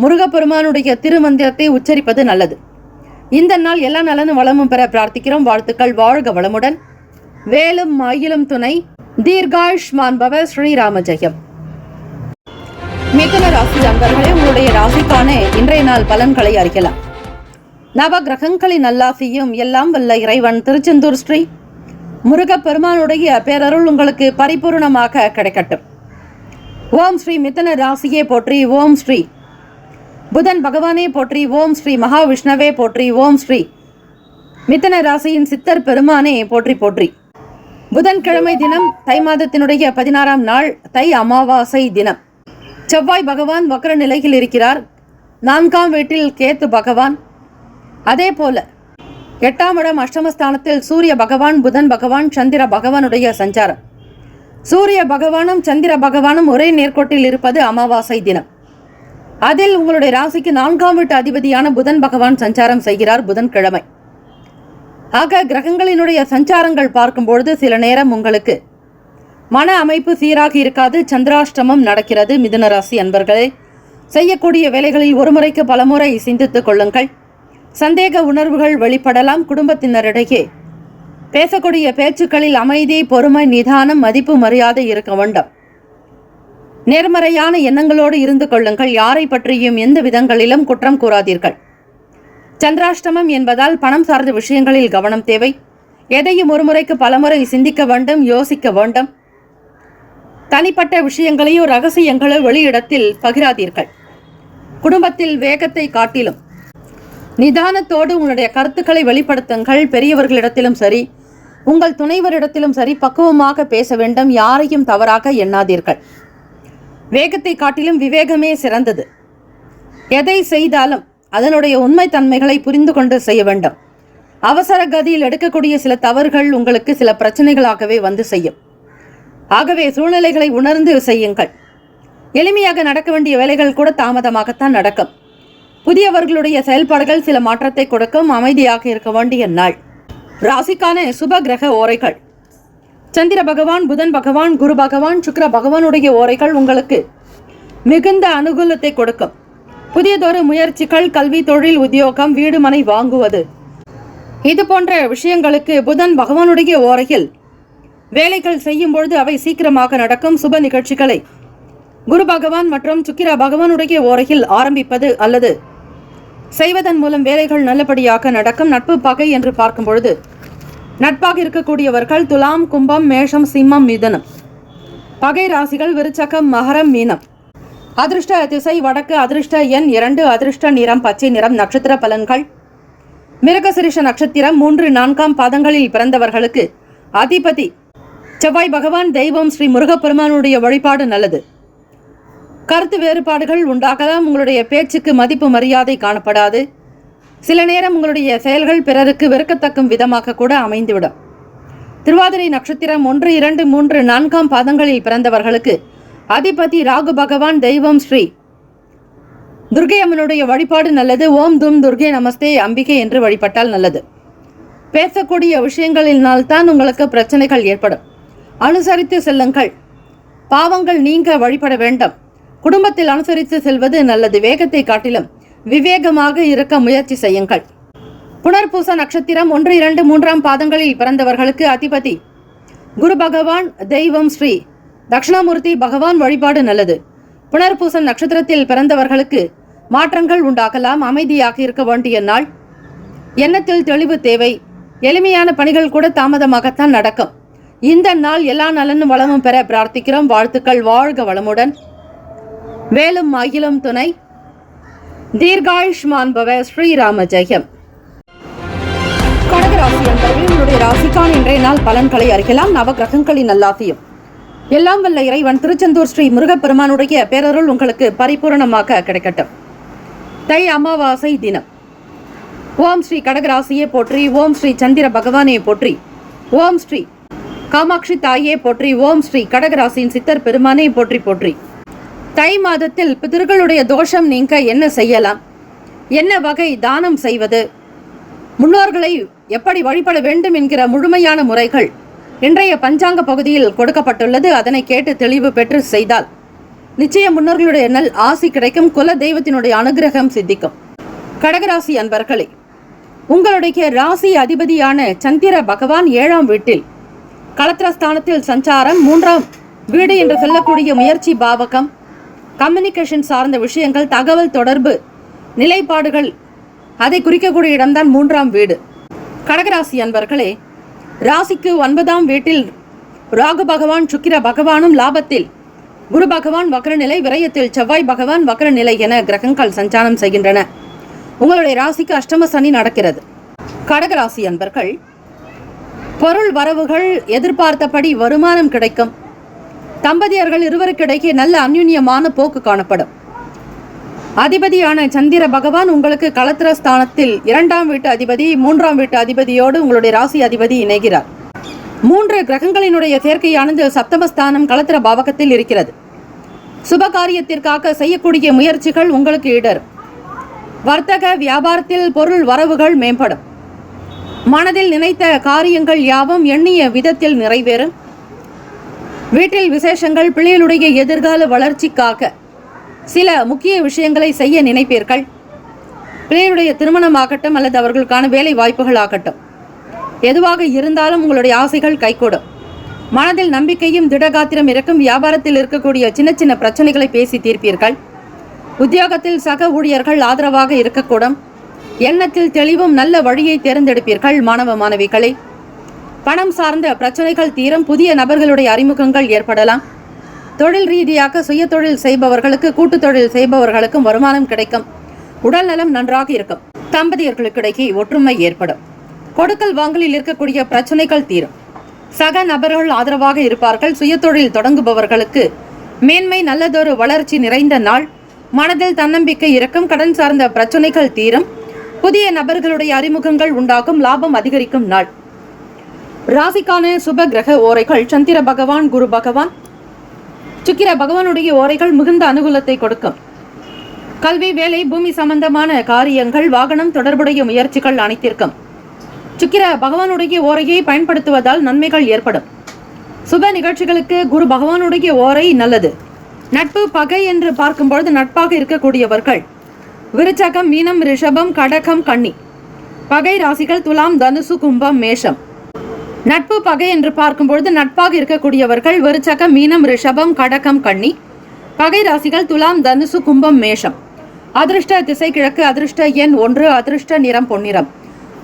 முருகப்பெருமானுடைய திருமந்திரத்தை உச்சரிப்பது நல்லது. இந்த நாள் எல்லா நலனும் வளமும் பெற பிரார்த்திக்கிறோம். வாழ்த்துக்கள். வாழ்க வளமுடன். வேலும் மயிலும் துணை. தீர்காயுஷ்மான் பவ. ஸ்ரீராம ஜெயம். மிதுன ராசி அன்பர்களே, உங்களுடைய ராசிக்கான இன்றைய நாள் பலன்களை அறியலாம். நவ கிரகங்களின் நல்லாசியும் எல்லாம் வல்ல இறைவன் திருச்செந்தூர் ஸ்ரீ முருகப்பெருமானுடைய பேரருள் உங்களுக்கு பரிபூர்ணமாக கிடைக்கட்டும். ஓம் ஸ்ரீ மிதுன ராசியே போற்றி. ஓம் ஸ்ரீ புதன் பகவானே போற்றி. ஓம் ஸ்ரீ மகாவிஷ்ணவே போற்றி. ஓம் ஸ்ரீ மிதுன ராசியின் சித்தர் பெருமானே போற்றி போற்றி. புதன்கிழமை தினம், தை மாதத்தினுடைய 16ஆம் நாள், தை அமாவாசை தினம். செவ்வாய் பகவான் வக்ர நிலையில் இருக்கிறார். 4ஆம் வீட்டில் கேத்து பகவான். அதே போல 8ஆம் இடம் அஷ்டமஸ்தானத்தில் சூரிய பகவான், புதன் பகவான், சந்திர பகவானுடைய சஞ்சாரம். சூரிய பகவானும் சந்திர பகவானும் ஒரே நேர்கோட்டில் இருப்பது அமாவாசை தினம். அதில் உங்களுடைய ராசிக்கு 4ஆம் வீட்டு அதிபதியான புதன் பகவான் சஞ்சாரம் செய்கிறார் புதன்கிழமை. ஆக கிரகங்களினுடைய சஞ்சாரங்கள் பார்க்கும்பொழுது சில நேரம் உங்களுக்கு மன அமைப்பு சீராக இருக்காது. சந்திராஷ்டமம் நடக்கிறது. மிதுன ராசி அன்பர்களே, செய்யக்கூடிய வேலைகளில் ஒருமுறைக்கு பலமுறை சிந்தித்துக் கொள்ளுங்கள். சந்தேக உணர்வுகள் வெளிப்படலாம். குடும்பத்தினரிடையே பேசக்கூடிய பேச்சுக்களில் அமைதி, பொறுமை, நிதானம், மதிப்பு, மரியாதை இருக்க வேண்டும். நேர்மறையான எண்ணங்களோடு இருந்து கொள்ளுங்கள். யாரை பற்றியும் எந்த விதங்களிலும் குற்றம் கூறாதீர்கள். சந்திராஷ்டமம் என்பதால் பணம் சார்ந்த விஷயங்களில் கவனம் தேவை. எதையும் ஒருமுறைக்கு பலமுறை சிந்திக்க வேண்டும், யோசிக்க வேண்டும். தனிப்பட்ட விஷயங்களையோ ரகசியங்களோ வெளியிடத்தில் பகிராதீர்கள். குடும்பத்தில் வேகத்தை காட்டிலும் நிதானத்தோடு உங்களுடைய கருத்துக்களை வெளிப்படுத்துங்கள். பெரியவர்களிடத்திலும் சரி, உங்கள் துணைவரிடத்திலும் சரி பக்குவமாக பேச வேண்டும். யாரையும் தவறாக எண்ணாதீர்கள். வேகத்தை காட்டிலும் விவேகமே சிறந்தது. எதை செய்தாலும் அதனுடைய உண்மைத்தன்மைகளை புரிந்து கொண்டு செய்ய வேண்டும். அவசர கதியில் எடுக்கக்கூடிய சில தவறுகள் உங்களுக்கு சில பிரச்சனைகளாகவே வந்து செய்யும். ஆகவே சூழ்நிலைகளை உணர்ந்து செய்யுங்கள். எளிமையாக நடக்க வேண்டிய வேலைகள் கூட தாமதமாகத்தான் நடக்கும். புதியவர்களுடைய செயல்பாடுகள் சில மாற்றத்தை கொடுக்கும். அமைதியாக இருக்க வேண்டிய நாள். ராசிக்கான சுப கிரக ஓரைகள். சந்திர பகவான், புதன் பகவான், குரு பகவான், சுக்கிர பகவானுடைய ஓரைகள் உங்களுக்கு மிகுந்த அனுகூலத்தை கொடுக்கும். புதியதொரு முயற்சிகள், கல்வி, தொழில், உத்தியோகம், வீடு, மனை வாங்குவது, இது போன்ற விஷயங்களுக்கு புதன் பகவானுடைய ஓரையில் வேலைகள் செய்யும் பொழுது அவை சீக்கிரமாக நடக்கும். சுப நிகழ்ச்சிகளை குரு பகவான் மற்றும் சுக்கிர பகவானுடைய ஓரையில் ஆரம்பிப்பது அல்லது செய்வதன் மூலம் வேலைகள் நல்லபடியாக நடக்கும். நட்பு பகை என்று பார்க்கும் பொழுது நட்பாக இருக்கக்கூடியவர்கள் துலாம், கும்பம், மேஷம், சிம்மம், மிதுனம். பகை ராசிகள் விருச்சகம், மகரம், மீனம். அதிர்ஷ்ட திசை வடக்கு, அதிர்ஷ்ட எண் 2, அதிர்ஷ்ட நிறம் பச்சை நிறம். நட்சத்திர பலன்கள். மிருகசிரிஷ நட்சத்திரம் 3, 4 பாதங்களில் பிறந்தவர்களுக்கு அதிபதி செவ்வாய் பகவான், தெய்வம் ஸ்ரீ முருகப்பெருமானுடைய வழிபாடு நல்லது. கருத்து வேறுபாடுகள் உண்டாகலாம். உங்களுடைய பேச்சுக்கு மதிப்பு மரியாதை காணப்படாது. சில நேரம் உங்களுடைய செயல்கள் பிறருக்கு வெறுக்கத்தக்கும் விதமாக கூட அமைந்துவிடும். திருவாதிரை நட்சத்திரம் 1, 2, 3, 4 பாதங்களில் பிறந்தவர்களுக்கு அதிபதி ராகு பகவான், தெய்வம் ஸ்ரீ துர்கை அம்மனுடைய வழிபாடு நல்லது. ஓம் தும் துர்கே நமஸ்தே அம்பிகை என்று வழிபட்டால் நல்லது. பேசக்கூடிய விஷயங்களினால்தான் உங்களுக்கு பிரச்சனைகள் ஏற்படும். அனுசரித்து செல்லுங்கள். பாவங்கள் நீங்க வழிபட வேண்டும். குடும்பத்தில் அனுசரித்து செல்வது நல்லது. வேகத்தை காட்டிலும் விவேகமாக இருக்க முயற்சி செய்யுங்கள். புனர்பூச நட்சத்திரம் 1, 2, 3 பாதங்களில் பிறந்தவர்களுக்கு அதிபதி குரு பகவான், தெய்வம் ஸ்ரீ தட்சிணாமூர்த்தி பகவான் வழிபாடு நல்லது. புனர்பூசம் நட்சத்திரத்தில் பிறந்தவர்களுக்கு மாற்றங்கள் உண்டாகலாம். அமைதியாக இருக்க வேண்டிய நாள். எண்ணத்தில் தெளிவு தேவை. எளிமையான பணிகள் கூட தாமதமாகத்தான் நடக்கும். இந்த நாள் எல்லா நலனும் வளமும் பெற பிரார்த்திக்கிறோம். வாழ்த்துக்கள். வாழ்க வளமுடன். வேலும் மகிழும் துணை. தீர்காயுஷ்மான் பவ. ஸ்ரீராம ஜெயம். கடகராசி என்பவர்கள் உங்களுடைய ராசிக்கான இன்றைய நாள் பலன்களை அறியலாம். நவகிரகங்களின் நல்லாசியும் எல்லாம் வல்ல இறைவன் திருச்செந்தூர் ஸ்ரீ முருகப்பெருமானுடைய பேரருள் உங்களுக்கு பரிபூரணமாக கிடைக்கட்டும். தை அமாவாசை தினம். ஓம் ஸ்ரீ கடகராசியை போற்றி. ஓம் ஸ்ரீ சந்திர பகவானே போற்றி. ஓம் ஸ்ரீ காமாட்சி தாயே போற்றி. ஓம் ஸ்ரீ கடகராசியின் சித்தர் பெருமானே போற்றி போற்றி. தை மாதத்தில் பிதர்களுடைய தோஷம் நீங்க என்ன செய்யலாம், என்ன வகை தானம் செய்வது, முன்னோர்களை எப்படி வழிபட வேண்டும் என்கிற முழுமையான முறைகள் இன்றைய பஞ்சாங்க பகுதியில் கொடுக்கப்பட்டுள்ளது. அதனை கேட்டு தெளிவு பெற்று செய்தால் நிச்சயம் முன்னோர்களுடைய நல் ஆசி கிடைக்கும். குல தெய்வத்தினுடைய அனுகிரகம் சித்திக்கும். கடகராசி அன்பர்களே, உங்களுடைய ராசி அதிபதியான சந்திர பகவான் 7ஆம் வீட்டில் களத்திரஸ்தானத்தில் சஞ்சாரம். 3ஆம் வீடு என்று சொல்லக்கூடிய முயற்சி பாவகம், கம்யூனிகேஷன் சார்ந்த விஷயங்கள், தகவல் தொடர்பு நிலைப்பாடுகள், அதை குறிக்கக்கூடிய இடம்தான் 3ஆம் வீடு. கடகராசி அன்பர்களே, ராசிக்கு 9ஆம் வீட்டில் ராகு பகவான், சுக்கிர பகவானும் லாபத்தில், குரு பகவான் வக்ரநிலை, விரயத்தில் செவ்வாய் பகவான் வக்ரநிலை என கிரகங்கள் சஞ்சாரம் செய்கின்றன. உங்களுடைய ராசிக்கு அஷ்டம சனி நடக்கிறது. கடகராசி அன்பர்கள், பொருள் வரவுகள் எதிர்பார்த்தபடி வருமானம் கிடைக்கும். தம்பதியர்கள் இருவருக்கிடையே நல்ல அந்யுன்யமான போக்கு காணப்படும். அதிபதியான சந்திர பகவான் உங்களுக்கு களத்திரஸ்தானத்தில் 2ஆம் வீட்டு அதிபதி, 3ஆம் வீட்டு அதிபதியோடு உங்களுடைய ராசி அதிபதி இணைகிறார். 3 கிரகங்களினுடைய சேர்க்கையானது சப்தமஸ்தானம் களத்திர பாவகத்தில் இருக்கிறது. சுபகாரியத்திற்காக செய்யக்கூடிய முயற்சிகள் உங்களுக்கு ஈடரும். வர்த்தக வியாபாரத்தில் பொருள் வரவுகள் மேம்படும். மனதில் நினைத்த காரியங்கள் யாவும் எண்ணிய விதத்தில் நிறைவேறும். வீட்டில் விசேஷங்கள், பிள்ளைகளுடைய எதிர்கால வளர்ச்சிக்காக சில முக்கிய விஷயங்களை செய்ய நினைப்பீர்கள். பிள்ளைகளுடைய திருமணமாகட்டும் அல்லது அவர்களுக்கான வேலை வாய்ப்புகள் ஆகட்டும், எதுவாக இருந்தாலும் உங்களுடைய ஆசைகள் கைகூடும். மனதில் நம்பிக்கையும் திடகாத்திரம் இருக்கும். வியாபாரத்தில் இருக்கக்கூடிய சின்ன சின்ன பிரச்சனைகளை பேசி தீர்ப்பீர்கள். உத்தியோகத்தில் சக ஊழியர்கள் ஆதரவாக இருக்கக்கூடும். எண்ணத்தில் தெளிவும் நல்ல வழியை தேர்ந்தெடுப்பீர்கள். மாணவ மாணவிகளே, பணம் சார்ந்த பிரச்சனைகள் தீரும். புதிய நபர்களுடைய அறிமுகங்கள் ஏற்படலாம். தொழில் ரீதியாக சுய தொழில் செய்பவர்களுக்கு, கூட்டு தொழில் செய்பவர்களுக்கும் வருமானம் கிடைக்கும். உடல் நலம் நன்றாக இருக்கும். தம்பதியர்களுக்கிடையே ஒற்றுமை ஏற்படும். கொடுக்கல் வாங்கலில் இருக்கக்கூடிய பிரச்சனைகள் தீரும். சக நபர்கள் ஆதரவாக இருப்பார்கள். சுய தொழில் தொடங்குபவர்களுக்கு மேன்மை, நல்லதொரு வளர்ச்சி நிறைந்த நாள். மனதில் தன்னம்பிக்கை இருக்கும். கடன் சார்ந்த பிரச்சனைகள் தீரும். புதிய நபர்களுடைய அறிமுகங்கள் உண்டாகும். லாபம் அதிகரிக்கும் நாள். ராசிக்கான சுப கிரக ஓரைகள் சந்திர பகவான், குரு பகவான், சுக்கிர பகவானுடைய ஓரைகள் மிகுந்த அனுகூலத்தை கொடுக்கும். கல்வி, வேலை, பூமி சம்பந்தமான காரியங்கள், வாகனம் தொடர்புடைய முயற்சிகள் அனைத்திற்கும் சுக்கிர பகவானுடைய ஓரையை பயன்படுத்துவதால் நன்மைகள் ஏற்படும். சுப நிகழ்ச்சிகளுக்கு குரு பகவானுடைய ஓரை நல்லது. நட்பு, பகை என்று பார்க்கும்பொழுது நட்பாக இருக்கக்கூடியவர்கள் விருச்சகம், மீனம், ரிஷபம், கடகம், கன்னி. பகை ராசிகள் துலாம், தனுசு, கும்பம், மேஷம். நட்பு, பகை என்று பார்க்கும்பொழுது நட்பாக இருக்கக்கூடியவர்கள் விருச்சகம், மீனம், ரிஷபம், கடகம், கன்னி. பகை ராசிகள் துலாம், தனுசு, கும்பம், மேஷம். அதிர்ஷ்ட திசை கிழக்கு. அதிர்ஷ்ட எண் 1. அதிர்ஷ்ட நிறம் பொன்னிறம்.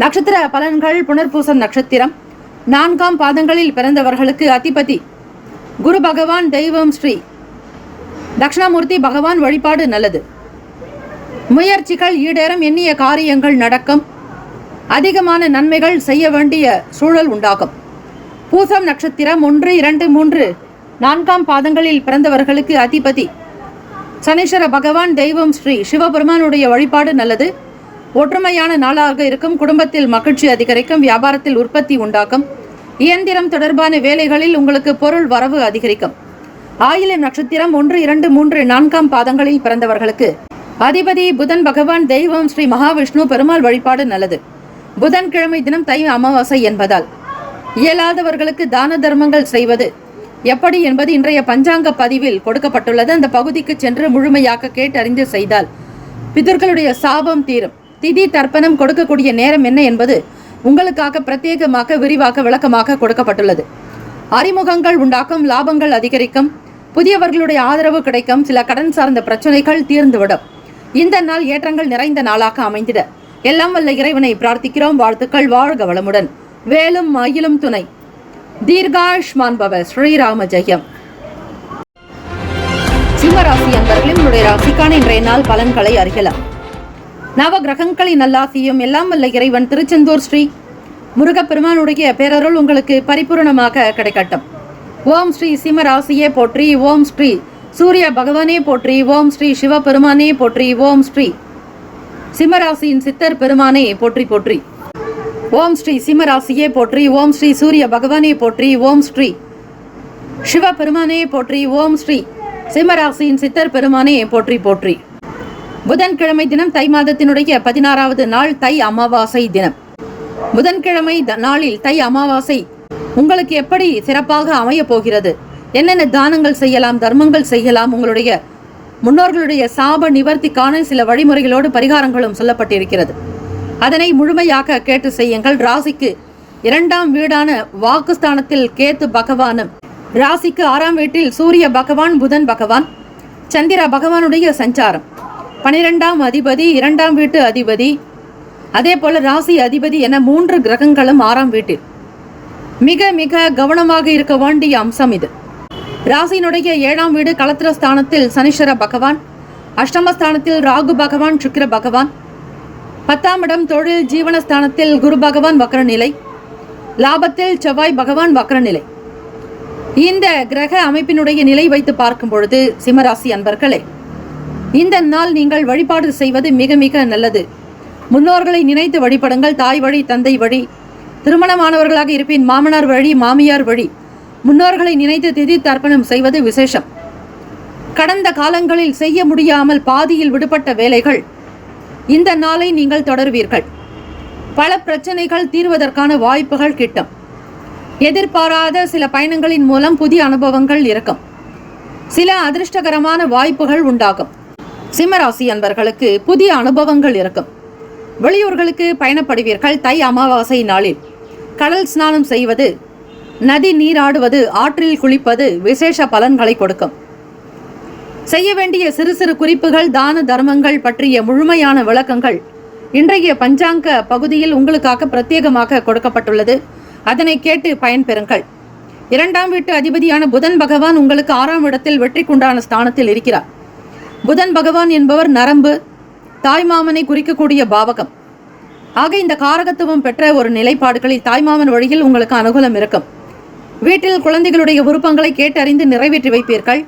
நட்சத்திர பலன்கள். புனர்பூசம் நட்சத்திரம் 4ஆம் பாதங்களில் பிறந்தவர்களுக்கு அதிபதி குரு பகவான், தெய்வம் ஸ்ரீ தட்சிணாமூர்த்தி பகவான் வழிபாடு நல்லது. முயற்சிகள் ஈடேறும். எண்ணிய காரியங்கள் நடக்கும். அதிகமான நன்மைகள் செய்ய வேண்டிய சூழல் உண்டாகும். பூசம் நட்சத்திரம் 1, 2, 3, 4 பாதங்களில் பிறந்தவர்களுக்கு அதிபதி சனீஸ்வர பகவான், தெய்வம் ஸ்ரீ சிவபெருமானுடைய வழிபாடு நல்லது. ஒற்றுமையான நாளாக இருக்கும். குடும்பத்தில் மகிழ்ச்சி அதிகரிக்கும். வியாபாரத்தில் உற்பத்தி உண்டாகும். இயந்திரம் தொடர்பான வேலைகளில் உங்களுக்கு பொருள் வரவு அதிகரிக்கும். ஆயிலம் நட்சத்திரம் 1, 2, 3, 4 பாதங்களில் பிறந்தவர்களுக்கு அதிபதி புதன் பகவான், தெய்வம் ஸ்ரீ மகாவிஷ்ணு, பெருமாள் வழிபாடு நல்லது. புதன்கிழமை தினம் தை அமாவாசை என்பதால் இயலாதவர்களுக்கு தான தர்மங்கள் செய்வது எப்படி என்பது இன்றைய பஞ்சாங்க பதிவில் கொடுக்கப்பட்டுள்ளது. அந்த பகுதிக்கு சென்று முழுமையாக கேட்டறிந்து செய்தால் பிதர்களுடைய சாபம் தீரும். திதி தர்ப்பணம் கொடுக்கக்கூடிய நேரம் என்ன என்பது உங்களுக்காக பிரத்யேகமாக விரிவாக விளக்கமாக கொடுக்கப்பட்டுள்ளது. அறிமுகங்கள் உண்டாக்கும். லாபங்கள் அதிகரிக்கும். புதியவர்களுடைய ஆதரவு கிடைக்கும். சில கடன் சார்ந்த பிரச்சனைகள் தீர்ந்துவிடும். இந்த நாள் ஏற்றங்கள் நிறைந்த நாளாக அமைந்திட எல்லாம் வல்ல இறைவனை பிரார்த்திக்கிறோம். வாழ்த்துக்கள். வாழ்க வளமுடன். வேலும் மயிலும் துணை. தீர்காயுஷ்மான் பவ. ஸ்ரீராம ஜெயம். சிம்மராசி அன்பர்களும் உங்களுடைய ராசிக்கான இன்றைய நாள் பலன்களை அறியலாம். நவ கிரகங்களின் நல்லாசியும் எல்லாம் வல்ல இறைவன் திருச்செந்தூர் ஸ்ரீ முருகப்பெருமானுடைய பேரருள் உங்களுக்கு பரிபூர்ணமாக கிடைக்கட்டும். ஓம் ஸ்ரீ சிம்மராசியே போற்றி. ஓம் ஸ்ரீ சூரிய பகவானே போற்றி. ஓம் ஸ்ரீ சிவபெருமானே போற்றி. ஓம் ஸ்ரீ சிம்மராசியின் சித்தர் பெருமானே போற்றி போற்றி. ஓம் ஸ்ரீ சிம்மராசியே போற்றி. ஓம் ஸ்ரீ சூரிய பகவானே போற்றி. ஓம் ஸ்ரீ சிவபெருமானே போற்றி. ஓம் ஸ்ரீ சிம்மராசியின் சித்தர் பெருமானே போற்றி போற்றி. புதன்கிழமை தினம் தை மாதத்தினுடைய 16வது நாள் தை அமாவாசை தினம். புதன்கிழமை நாளில் தை அமாவாசை உங்களுக்கு எப்படி சிறப்பாக அமைய போகிறது, என்னென்ன தானங்கள் செய்யலாம், தர்மங்கள் செய்யலாம், உங்களுடைய முன்னோர்களுடைய சாப நிவர்த்திக்கான சில வழிமுறைகளோடு பரிகாரங்களும் சொல்லப்பட்டிருக்கிறது. அதனை முழுமையாக கேட்டு செய்யுங்கள். ராசிக்கு 2ஆம் வீடான வாக்குஸ்தானத்தில் கேத்து பகவானும், ராசிக்கு 6ஆம் வீட்டில் சூரிய பகவான், புதன் பகவான், சந்திர பகவானுடைய சஞ்சாரம், 12ஆம் அதிபதி, 2ஆம் வீட்டு அதிபதி, அதே போல ராசி அதிபதி என 3 கிரகங்களும் 6ஆம் வீட்டில். மிக மிக கவனமாக இருக்க வேண்டிய அம்சம் இது. ராசியினுடைய 7ஆம் வீடு களத்திரஸ்தானத்தில் சனீஸ்வர பகவான், அஷ்டமஸ்தானத்தில் ராகு பகவான், சுக்கிர பகவான், 10ஆம் இடம் தொழில் ஜீவனஸ்தானத்தில் குரு பகவான் வக்ரநிலை, லாபத்தில் செவ்வாய் பகவான் வக்ரநிலை. இந்த கிரக அமைப்பினுடைய நிலை வைத்து பார்க்கும் பொழுது சிம்மராசி அன்பர்களே, இந்த நாள் நீங்கள் வழிபாடு செய்வது மிக மிக நல்லது. முன்னோர்களை நினைத்து வழிபடுங்கள். தாய் வழி, தந்தை வழி, திருமணமானவர்களாக இருப்பின் மாமனார் வழி, மாமியார் வழி முன்னோர்களை நினைத்து திதி தர்ப்பணம் செய்வது விசேஷம். கடந்த காலங்களில் செய்ய முடியாமல் பாதியில் விடுபட்ட வேலைகள் இந்த நாளை நீங்கள் தொடர்வீர்கள். பல பிரச்சனைகள் தீர்வதற்கான வாய்ப்புகள் கிட்டும். எதிர்பாராத சில பயணங்களின் மூலம் புதிய அனுபவங்கள் இருக்கும். சில அதிர்ஷ்டகரமான வாய்ப்புகள் உண்டாகும். சிம்மராசி அன்பர்களுக்கு புதிய அனுபவங்கள் இருக்கும். வெளியூர்களுக்கு பயணப்படுவீர்கள். தை அமாவாசை நாளில் கடல் ஸ்நானம் செய்வது, நதி நீராடுவது, ஆற்றில் குளிப்பது விசேஷ பலன்களை கொடுக்கும். செய்ய வேண்டிய சிறு சிறு குறிப்புகள், தான தர்மங்கள் பற்றிய முழுமையான விளக்கங்கள் இன்றைய பஞ்சாங்க பகுதியில் உங்களுக்காக பிரத்யேகமாக கொடுக்கப்பட்டுள்ளது. அதனை கேட்டு பயன்பெறுங்கள். 2ஆம் வீட்டு அதிபதியான புதன் பகவான் உங்களுக்கு 6ஆம் இடத்தில் வெற்றிக்குண்டான ஸ்தானத்தில் இருக்கிறார். புதன் பகவான் என்பவர் நரம்பு, தாய்மாமனை குறிக்கக்கூடிய பாவகம். ஆக இந்த காரகத்துவம் பெற்ற ஒரு நிலைப்பாடுகளில் தாய்மாமன் வழியில் உங்களுக்கு அனுகூலம் இருக்கும். வீட்டில் குழந்தைகளுடைய விருப்பங்களை கேட்டறிந்து நிறைவேற்றி வைப்பீர்கள்.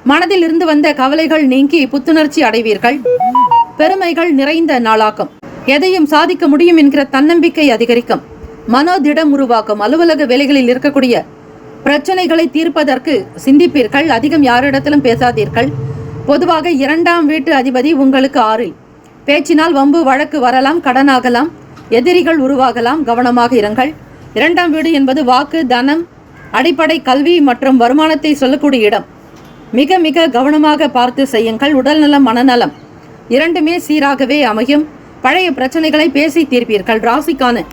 மனதில் இருந்து வந்த கவலைகள் நீங்கி புத்துணர்ச்சி அடைவீர்கள். பெருமைகள் நிறைந்த நாளாகும். எதையும் சாதிக்க முடியும் என்கிற தன்னம்பிக்கை அதிகரிக்கும். மனோதிடம் உருவாக்கும். அலுவலக வேலைகளில் இருக்கக்கூடிய பிரச்சனைகளை தீர்ப்பதற்கு சிந்திப்பீர்கள். அதிகம் யாரிடத்திலும் பேசாதீர்கள். பொதுவாக 2ஆம் வீட்டு அதிபதி உங்களுக்கு 6இல். பேச்சினால் வம்பு வழக்கு வரலாம், கடனாகலாம், எதிரிகள் உருவாகலாம். கவனமாக இருங்கள். 2ஆம் வீடு என்பது வாக்கு, தனம், அடிப்படை கல்வி மற்றும் வருமானத்தை சொல்லக்கூடிய இடம். மிக மிக கவனமாக பார்த்து செய்யுங்கள். உடல்நலம், மனநலம் இரண்டுமே சீராகவே அமையும். பழைய பிரச்சனைகளை பேசி தீர்ப்பீர்கள். ராசிக்கான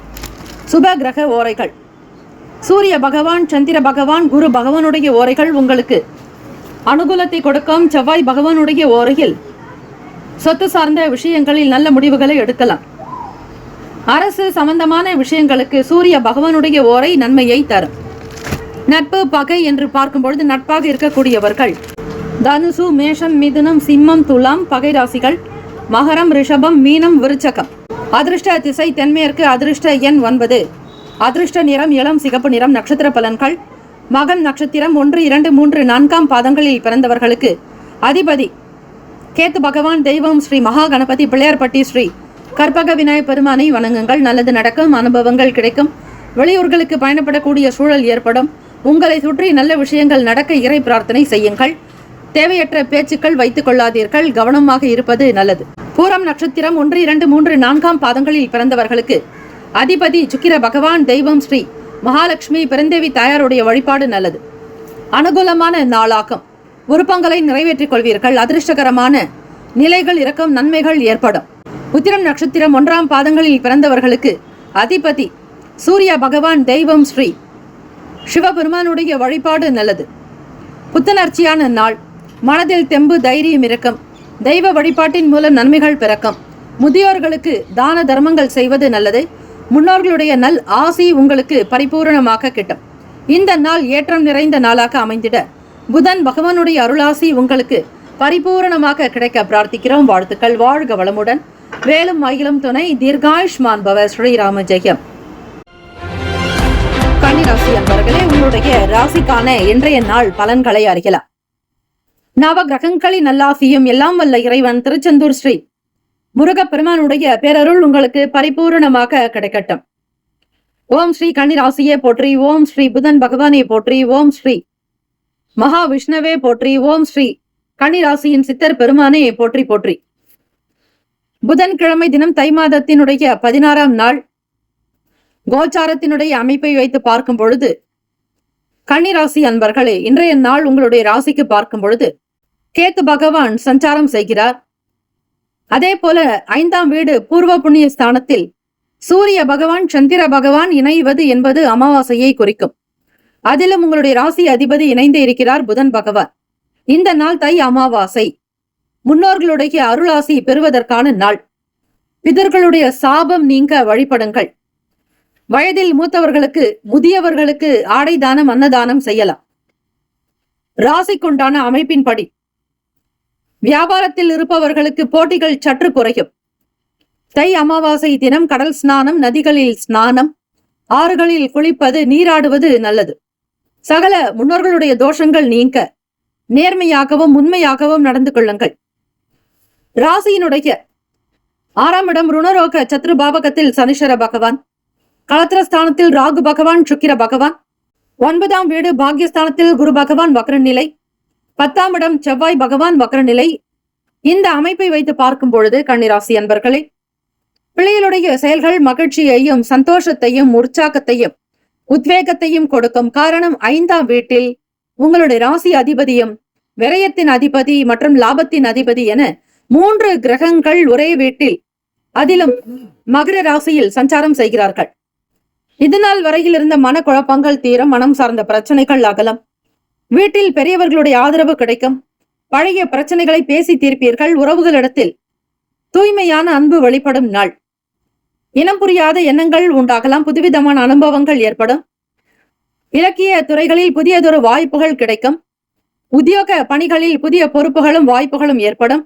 சுப கிரக ஓரைகள்: சூரிய பகவான், சந்திர பகவான், குரு பகவானுடைய ஓரைகள் உங்களுக்கு அனுகூலத்தை கொடுக்கும். செவ்வாய் பகவானுடைய ஓரையில் சொத்து சார்ந்த விஷயங்களில் நல்ல முடிவுகளை எடுக்கலாம். அரசு சம்பந்தமான விஷயங்களுக்கு சூரிய பகவானுடைய ஓரை நன்மையை தரும். நட்பு, பகை என்று பார்க்கும்பொழுது நட்பாக இருக்கக்கூடியவர்கள் தனுசு, மேஷம், மிதுனம், சிம்மம், துலாம் பகை ராசிகள், மகரம், ரிஷபம், மீனம், விருச்சகம் அதிர்ஷ்ட திசை தென்மேற்கு. அதிர்ஷ்ட எண் 9. அதிர்ஷ்ட நிறம் இளம் சிகப்பு நிறம். நட்சத்திர பலன்கள். மகம் நட்சத்திரம் 1, 2, 3, 4ஆம் பாதங்களில் பிறந்தவர்களுக்கு அதிபதி கேத்து பகவான். தெய்வம் ஸ்ரீ மகா கணபதி. பிள்ளையார்பட்டி ஸ்ரீ கற்பக விநாயகர் பெருமானை வணங்குங்கள். நல்லது நடக்கும், அனுபவங்கள் கிடைக்கும். வெளியூர்களுக்கு பயணப்படக்கூடிய சூழல் ஏற்படும். உங்களை சுற்றி நல்ல விஷயங்கள் நடக்க இறை பிரார்த்தனை செய்யுங்கள். தேவையற்ற பேச்சுக்கள் வைத்துக் கொள்ளாதீர்கள். கவனமாக இருப்பது நல்லது. பூரம் நட்சத்திரம் 1, 2, 3, 4ஆம் பாதங்களில் பிறந்தவர்களுக்கு அதிபதி சுக்கிர பகவான். தெய்வம் ஸ்ரீ மகாலட்சுமி பெருந்தேவி தாயாருடைய வழிபாடு நல்லது. அனுகூலமான நாளாகும். விருப்பங்களை நிறைவேற்றிக் கொள்வீர்கள். அதிர்ஷ்டகரமான நிலைகள் இருக்கும். நன்மைகள் ஏற்படும். உத்திரம் நட்சத்திரம் 1ஆம் பாதங்களில் பிறந்தவர்களுக்கு அதிபதி சூரிய பகவான். தெய்வம் ஸ்ரீ சிவபெருமானுடைய வழிபாடு நல்லது. புத்துணர்ச்சியான நாள். மனதில் தெம்பு தைரியம் இருக்கும். தெய்வ வழிபாட்டின் மூலம் நன்மைகள் பிறக்கும். முதியோர்களுக்கு தான தர்மங்கள் செய்வது நல்லது. முன்னோர்களுடைய நல் ஆசி உங்களுக்கு பரிபூரணமாக கிட்டும். இந்த நாள் ஏற்றம் நிறைந்த நாளாக அமைந்திட புதன் பகவானுடைய அருளாசி உங்களுக்கு பரிபூரணமாக கிடைக்க பிரார்த்திக்கிறோம். வாழ்த்துக்கள். வாழ்க வளமுடன். வேலும் மயிலும் துணை. தீர்காயுஷ்மான் பவ. ஸ்ரீராம ஜெயம். கன்னிராசி அன்பர்களே, உங்களுடைய ராசிக்கான இன்றைய நாள் பலன்களை அறியலாம். நவ கிரகங்களின் நல்லாசியும் எல்லாம் வல்ல இறைவன் திருச்செந்தூர் ஸ்ரீ முருகப்பெருமானுடைய பேரருள் உங்களுக்கு பரிபூரணமாக கிடைக்கட்டும். ஓம் ஸ்ரீ கன்னிராசியே போற்றி. ஓம் ஸ்ரீ புதன் பகவானே போற்றி. ஓம் ஸ்ரீ மகா விஷ்ணுவே போற்றி. ஓம் ஸ்ரீ கன்னிராசியின் சித்தர் பெருமானே போற்றி போற்றி. புதன்கிழமை தினம் தை மாதத்தினுடைய 16ஆம் நாள். கோச்சாரத்தினுடைய அமைப்பை வைத்து பார்க்கும் பொழுது கன்னிராசி அன்பர்களே, இன்றைய நாள் உங்களுடைய ராசிக்கு பார்க்கும் பொழுது கேத்து பகவான் சஞ்சாரம் செய்கிறார். அதே போல 5ஆம் வீடு பூர்வ புண்ணிய ஸ்தானத்தில் சூரிய பகவான் சந்திர பகவான் இணைவது என்பது அமாவாசையை குறிக்கும். அதிலும் உங்களுடைய ராசி அதிபதி இணைந்து இருக்கிறார் புதன் பகவான். இந்த நாள் தை அமாவாசை. முன்னோர்களுடைய அருளாசி பெறுவதற்கான நாள். பிதர்களுடைய சாபம் நீங்க வழிபடுங்கள். வயதில் மூத்தவர்களுக்கு முதியவர்களுக்கு ஆடை தானம் அன்னதானம் செய்யலாம். ராசிக்குண்டான அமைப்பின்படி வியாபாரத்தில் இருப்பவர்களுக்கு போட்டிகள் சற்று குறையும். தை அமாவாசை தினம் கடல் ஸ்நானம், நதிகளில் ஸ்நானம், ஆறுகளில் குளிப்பது, நீராடுவது நல்லது. சகல முன்னோர்களுடைய தோஷங்கள் நீங்க நேர்மையாகவும் உண்மையாகவும் நடந்து கொள்ளுங்கள். ராசியினுடைய 6ஆம் இடம் ருணரோக சத்ரு பாவகத்தில் சனீஸ்வர பகவான், களத்திரஸ்தானத்தில் ராகு பகவான், சுக்கிர பகவான், 9ஆம் வீடு பாக்யஸ்தானத்தில் குரு பகவான் வக்ரநிலை, 10ஆம் இடம் செவ்வாய் பகவான் வக்ரநிலை. இந்த அமைப்பை வைத்து பார்க்கும் பொழுது கன்னிராசி அன்பர்களே, பிள்ளைகளுடைய செயல்கள் மகிழ்ச்சியையும் சந்தோஷத்தையும் உற்சாகத்தையும் உத்வேகத்தையும் கொடுக்கும். காரணம் 5ஆம் வீட்டில் உங்களுடைய ராசி அதிபதியும் விரயத்தின் அதிபதி மற்றும் லாபத்தின் அதிபதி என 3 கிரகங்கள் ஒரே வீட்டில், அதிலும் மகர ராசியில் சஞ்சாரம் செய்கிறார்கள். இதுநாள் வரையில் இருந்த மனக்குழப்பங்கள் தீரும். மனம் சார்ந்த பிரச்சனைகள் அகலம். வீட்டில் பெரியவர்களுடைய ஆதரவு கிடைக்கும். பழைய பிரச்சனைகளை பேசி தீர்ப்பீர்கள். உறவுகளிடத்தில் தூய்மையான அன்பு வெளிப்படும் நாள். இனம் புரியாத எண்ணங்கள் உண்டாகலாம். புதுவிதமான அனுபவங்கள் ஏற்படும். இலக்கிய துறைகளில் புதியதொரு வாய்ப்புகள் கிடைக்கும். உத்தியோக பணிகளில் புதிய பொறுப்புகளும் வாய்ப்புகளும் ஏற்படும்.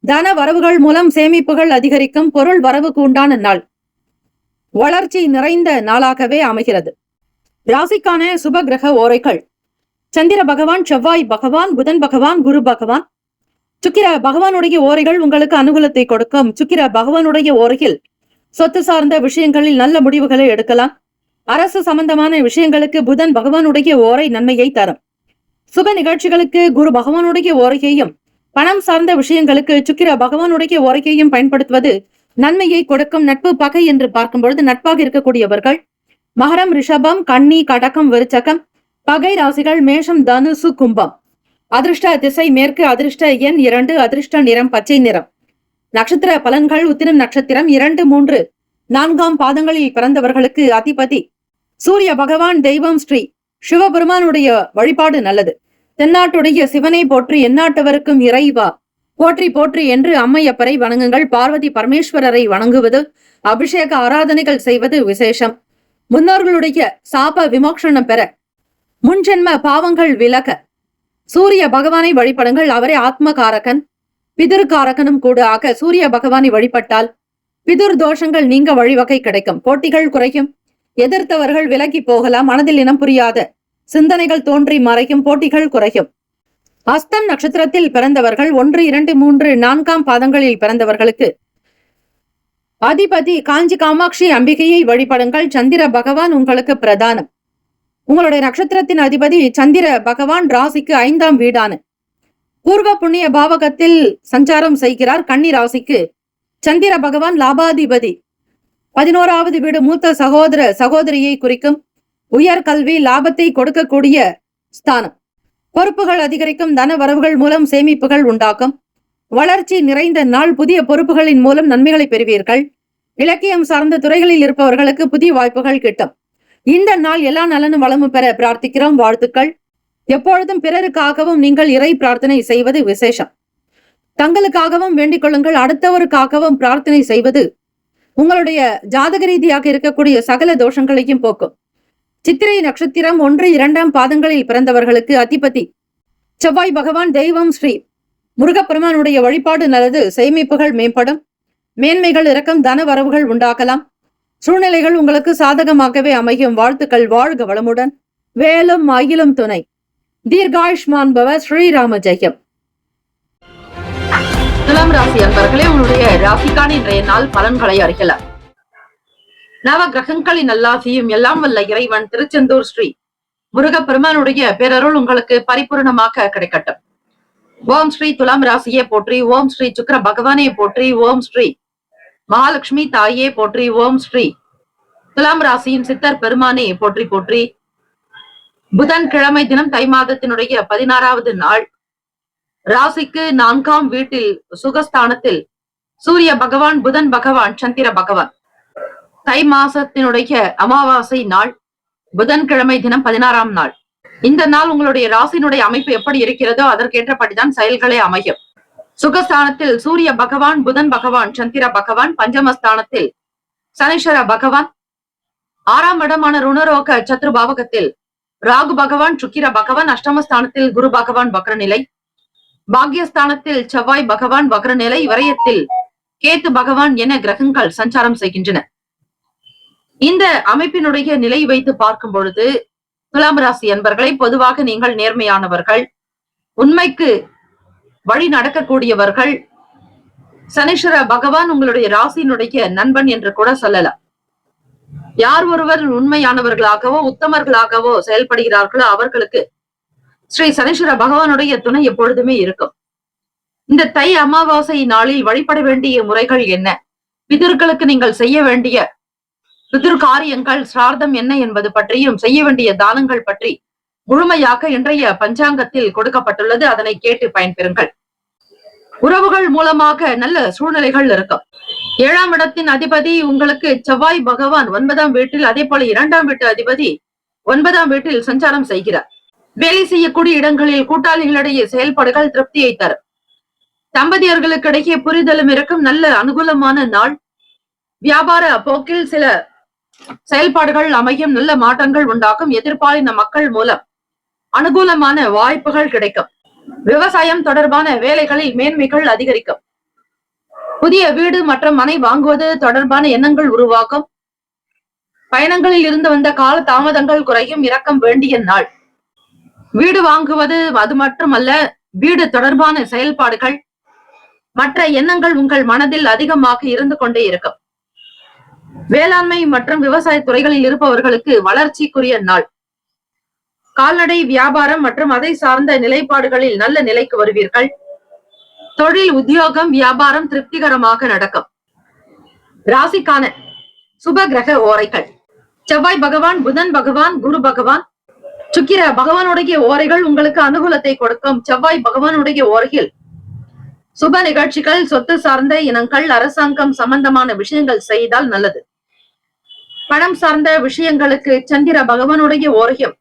தன வரவுகள் மூலம் சேமிப்புகள் அதிகரிக்கும். பொருள் வரவுக்கு உண்டான நாள். வளர்ச்சி நிறைந்த நாளாகவே அமைகிறது. ராசிக்கான சுப கிரக ஓரைகள் சந்திர பகவான், செவ்வாய் பகவான், புதன் பகவான், குரு பகவான். சுக்கிர பகவானுடைய ஓரைகள் உங்களுக்கு அனுகூலத்தை கொடுக்கும். சுக்கிர பகவானுடைய ஓரையில் சொத்து சார்ந்த விஷயங்களில் நல்ல முடிவுகளை எடுக்கலாம். அரசு சம்பந்தமான விஷயங்களுக்கு புதன் பகவானுடைய ஓரை நன்மையை தரும். சுப நிகழ்ச்சிகளுக்கு குரு பகவானுடைய ஓரையையும், பணம் சார்ந்த விஷயங்களுக்கு சுக்கிர பகவானுடைய ஓரையையும் பயன்படுத்துவது நன்மையை கொடுக்கும். நட்பு பகை என்று பார்க்கும் பொழுது நட்பாக இருக்கக்கூடியவர்கள் மகரம், ரிஷபம், கன்னி, கடகம், விருச்சகம். பகை ராசிகள் மேஷம், தனுசு, கும்பம். அதிர்ஷ்ட திசை மேற்கு. அதிர்ஷ்ட எண் 2. அதிர்ஷ்ட நிறம் பச்சை நிறம். நட்சத்திர பலன்கள் உத்திரம் நட்சத்திரம் 2, 3, 4ஆம் பாதங்களில் பிறந்தவர்களுக்கு அதிபதி சூரிய பகவான். தெய்வம் ஸ்ரீ சிவபெருமானுடைய வழிபாடு நல்லது. தென்னாட்டுடைய சிவனை போற்றி, எந்நாட்டவருக்கும் இறைவா போற்றி போற்றி என்று அம்மையப்பரை வணங்குங்கள். பார்வதி பரமேஸ்வரரை வணங்குவது, அபிஷேக ஆராதனைகள் செய்வது விசேஷம். முன்னோர்களுடைய சாப விமோக்ஷனம் பெற, முன்ஜென்ம பாவங்கள் விலக சூரிய பகவானை வழிபடுங்கள். அவரே ஆத்மகாரகன், பிதிர்காரகனும் கூட ஆக சூரிய பகவானை வழிபட்டால் பிதுர் தோஷங்கள் நீங்க வழிவகை கிடைக்கும். போட்டிகள் குறையும். எதிர்த்தவர்கள் விலகி போகலாம். மனதில் இனம் புரியாத சிந்தனைகள் தோன்றி மறையும். போட்டிகள் குறையும். அஸ்தம் நட்சத்திரத்தில் பிறந்தவர்கள் 1, 2, 3, 4ஆம் பாதங்களில் பிறந்தவர்களுக்கு அதிபதி காஞ்சி காமாட்சி அம்பிகையை வழிபடுங்கள். சந்திர பகவான் உங்களுக்கு பிரதானம். உங்களுடைய நட்சத்திரத்தின் அதிபதி சந்திர பகவான் ராசிக்கு 5ஆம் வீடான பூர்வ புண்ணிய பாவகத்தில் சஞ்சாரம் செய்கிறார். கன்னி ராசிக்கு சந்திர பகவான் லாபாதிபதி. 11வது வீடு மூத்த சகோதர சகோதரியை குறிக்கும். உயர் கல்வி லாபத்தை கொடுக்கக்கூடிய ஸ்தானம். பொறுப்புகள் அதிகரிக்கும். தன வரவுகள் மூலம் சேமிப்புகள் உண்டாக்கும். வளர்ச்சி நிறைந்த நாள். புதிய பொறுப்புகளின் மூலம் நன்மைகளை பெறுவீர்கள். இலக்கியம் சார்ந்த துறைகளில் இருப்பவர்களுக்கு புதிய வாய்ப்புகள் கிட்டும். இந்த நாள் எல்லா நலனும் வளமும் பெற பிரார்த்திக்கிறோம். வாழ்த்துக்கள். எப்பொழுதும் பிறருக்காகவும் நீங்கள் இறை பிரார்த்தனை செய்வது விசேஷம். தங்களுக்காகவும் வேண்டிக் கொள்ளுங்கள். அடுத்தவருக்காகவும் பிரார்த்தனை செய்வது உங்களுடைய ஜாதக ரீதியாக இருக்கக்கூடிய சகல தோஷங்களையும் போக்கும். சித்திரை நட்சத்திரம் 1, 2ஆம் பாதங்களில் பிறந்தவர்களுக்கு அதிபதி செவ்வாய் பகவான். தெய்வம் ஸ்ரீ முருகப்பெருமானுடைய வழிபாடு நல்லது. சேமிப்புகள் மேம்படும். மேன்மைகள் இறக்கம். தன வரவுகள் உண்டாகலாம். சூழ்நிலைகள் உங்களுக்கு சாதகமாகவே அமையும். வாழ்த்துக்கள். வாழ்க வளமுடன். வேலும் மயிலும் துணை. தீர்காயுஷ்மான் பவ. ஸ்ரீராம ஜெயம். துலாம் ராசி அன்பர்களே, உங்களுடைய ராசிக்கான இன்றைய நாள் பலன்களை அறியலாம். நவ கிரகங்களின் நல்லாசியும் எல்லாம் வல்ல இறைவன் திருச்செந்தூர் ஸ்ரீ முருகப்பெருமானுடைய பேரருள் உங்களுக்கு பரிபூர்ணமாக கிடைக்கட்டும். ஓம் ஸ்ரீ துலாம் ராசியே போற்றி. ஓம் ஸ்ரீ சுக்கிர பகவானே போற்றி. ஓம் ஸ்ரீ மகாலட்சுமி தாயே போற்றி. ஓம் ஸ்ரீ துலாம் ராசியின் சித்தர் பெருமானே போற்றி போற்றி. புதன்கிழமை தினம் தை மாதத்தினுடைய 16வது நாள். ராசிக்கு 4ஆம் வீட்டில் சுகஸ்தானத்தில் சூரிய பகவான், புதன் பகவான், சந்திர பகவான். தை மாசத்தினுடைய அமாவாசை நாள். புதன்கிழமை தினம் 16ஆம் நாள். இந்த நாள் உங்களுடைய ராசியினுடைய அமைப்பு எப்படி இருக்கிறதோ அதற்கேற்றபடிதான் செயல்களே அமையும். சுகஸ்தானத்தில் சூரிய பகவான், புதன் பகவான், சந்திர பகவான். பஞ்சமஸ்தானத்தில் சனீஸ்வர பகவான். 6ஆம் இடமான ருணரோக சத்ரு பாவகத்தில் ராகு பகவான், சுக்கிர பகவான். அஷ்டமஸ்தானத்தில் குரு பகவான் வக்ரநிலை. பாக்யஸ்தானத்தில் செவ்வாய் பகவான் வக்ரநிலை. விரயத்தில் கேத்து பகவான் என கிரகங்கள் சஞ்சாரம் செய்கின்றன. இந்த அமைப்பினுடைய நிலை வைத்து பார்க்கும் பொழுது துலாம் ராசி அன்பர்களை, பொதுவாக நீங்கள் நேர்மையானவர்கள், உண்மைக்கு வழி நடக்கக்கூடியவர்கள். சனீஸ்வர பகவான் உங்களுடைய ராசியினுடைய நண்பன் என்று கூட சொல்லலாம். யார் ஒருவர் உண்மையானவர்களாகவோ உத்தமர்களாகவோ செயல்படுகிறார்களோ அவர்களுக்கு ஸ்ரீ சனீஸ்வர பகவானுடைய துணை எப்பொழுதுமே இருக்கும். இந்த தை அமாவாசை நாளில் வழிபட வேண்டிய முறைகள் என்ன, பிதர்களுக்கு நீங்கள் செய்ய வேண்டிய பிதிர் காரியங்கள், சிரார்த்தம் என்ன என்பது பற்றியும் செய்ய வேண்டிய தானங்கள் பற்றி முழுமையாக இன்றைய பஞ்சாங்கத்தில் கொடுக்கப்பட்டுள்ளது. அதனை கேட்டு பயன்பெறுங்கள். உறவுகள் மூலமாக நல்ல சூழ்நிலைகள் இருக்கும். 7ஆம் இடத்தின் அதிபதி உங்களுக்கு செவ்வாய் பகவான் 9ஆம் வீட்டில், அதே போல 2ஆம் வீட்டு அதிபதி 9ஆம் வீட்டில் சஞ்சாரம் செய்கிறார். வேலை செய்யக்கூடிய இடங்களில் கூட்டாளிகளிடையே செயல்பாடுகள் திருப்தியை தரும். தம்பதியர்களுக்கு இடையே புரிதலும் இருக்கும். நல்ல அனுகூலமான நாள். வியாபார போக்கில் சில செயல்பாடுகள் அமையும். நல்ல மாற்றங்கள் உண்டாகும். எதிர்பாலின மக்கள் மூலம் அனுகூலமான வாய்ப்புகள் கிடைக்கும். விவசாயம் தொடர்பான வேலைகளில் மேன்மைகள் அதிகரிக்கும். புதிய வீடு மற்றும் மனை வாங்குவது தொடர்பான எண்ணங்கள் உருவாகும். பயணங்களில் இருந்து வந்த கால தாமதங்கள் குறையும். இரக்கம் வேண்டிய நாள். வீடு வாங்குவது அது மட்டுமல்ல, வீடு தொடர்பான செயல்பாடுகள், மற்ற எண்ணங்கள் உங்கள் மனதில் அதிகமாக இருந்து கொண்டே இருக்கும். வேளாண்மை மற்றும் விவசாய துறைகளில் இருப்பவர்களுக்கு வளர்ச்சிக்குரிய நாள். கால்நடை வியாபாரம் மற்றும் அதை சார்ந்த நிலைப்பாடுகளில் நல்ல நிலைக்கு வருவீர்கள். தொழில், உத்தியோகம், வியாபாரம் திருப்திகரமாக நடக்கும். ராசிக்கான சுப கிரக ஓரைகள். செவ்வாய் பகவான், புதன் பகவான், குரு பகவான், சுக்கிர பகவானுடைய ஓரைகள் உங்களுக்கு அனுகூலத்தை கொடுக்கும். செவ்வாய் பகவானுடைய ஓரையில் சுப நிகழ்ச்சிகள், சொத்து சார்ந்த இனங்கள், அரசாங்கம் சம்பந்தமான விஷயங்கள் செய்தால் நல்லது. பணம் சார்ந்த விஷயங்களுக்கு சந்திர பகவானுடைய ஓரையும்,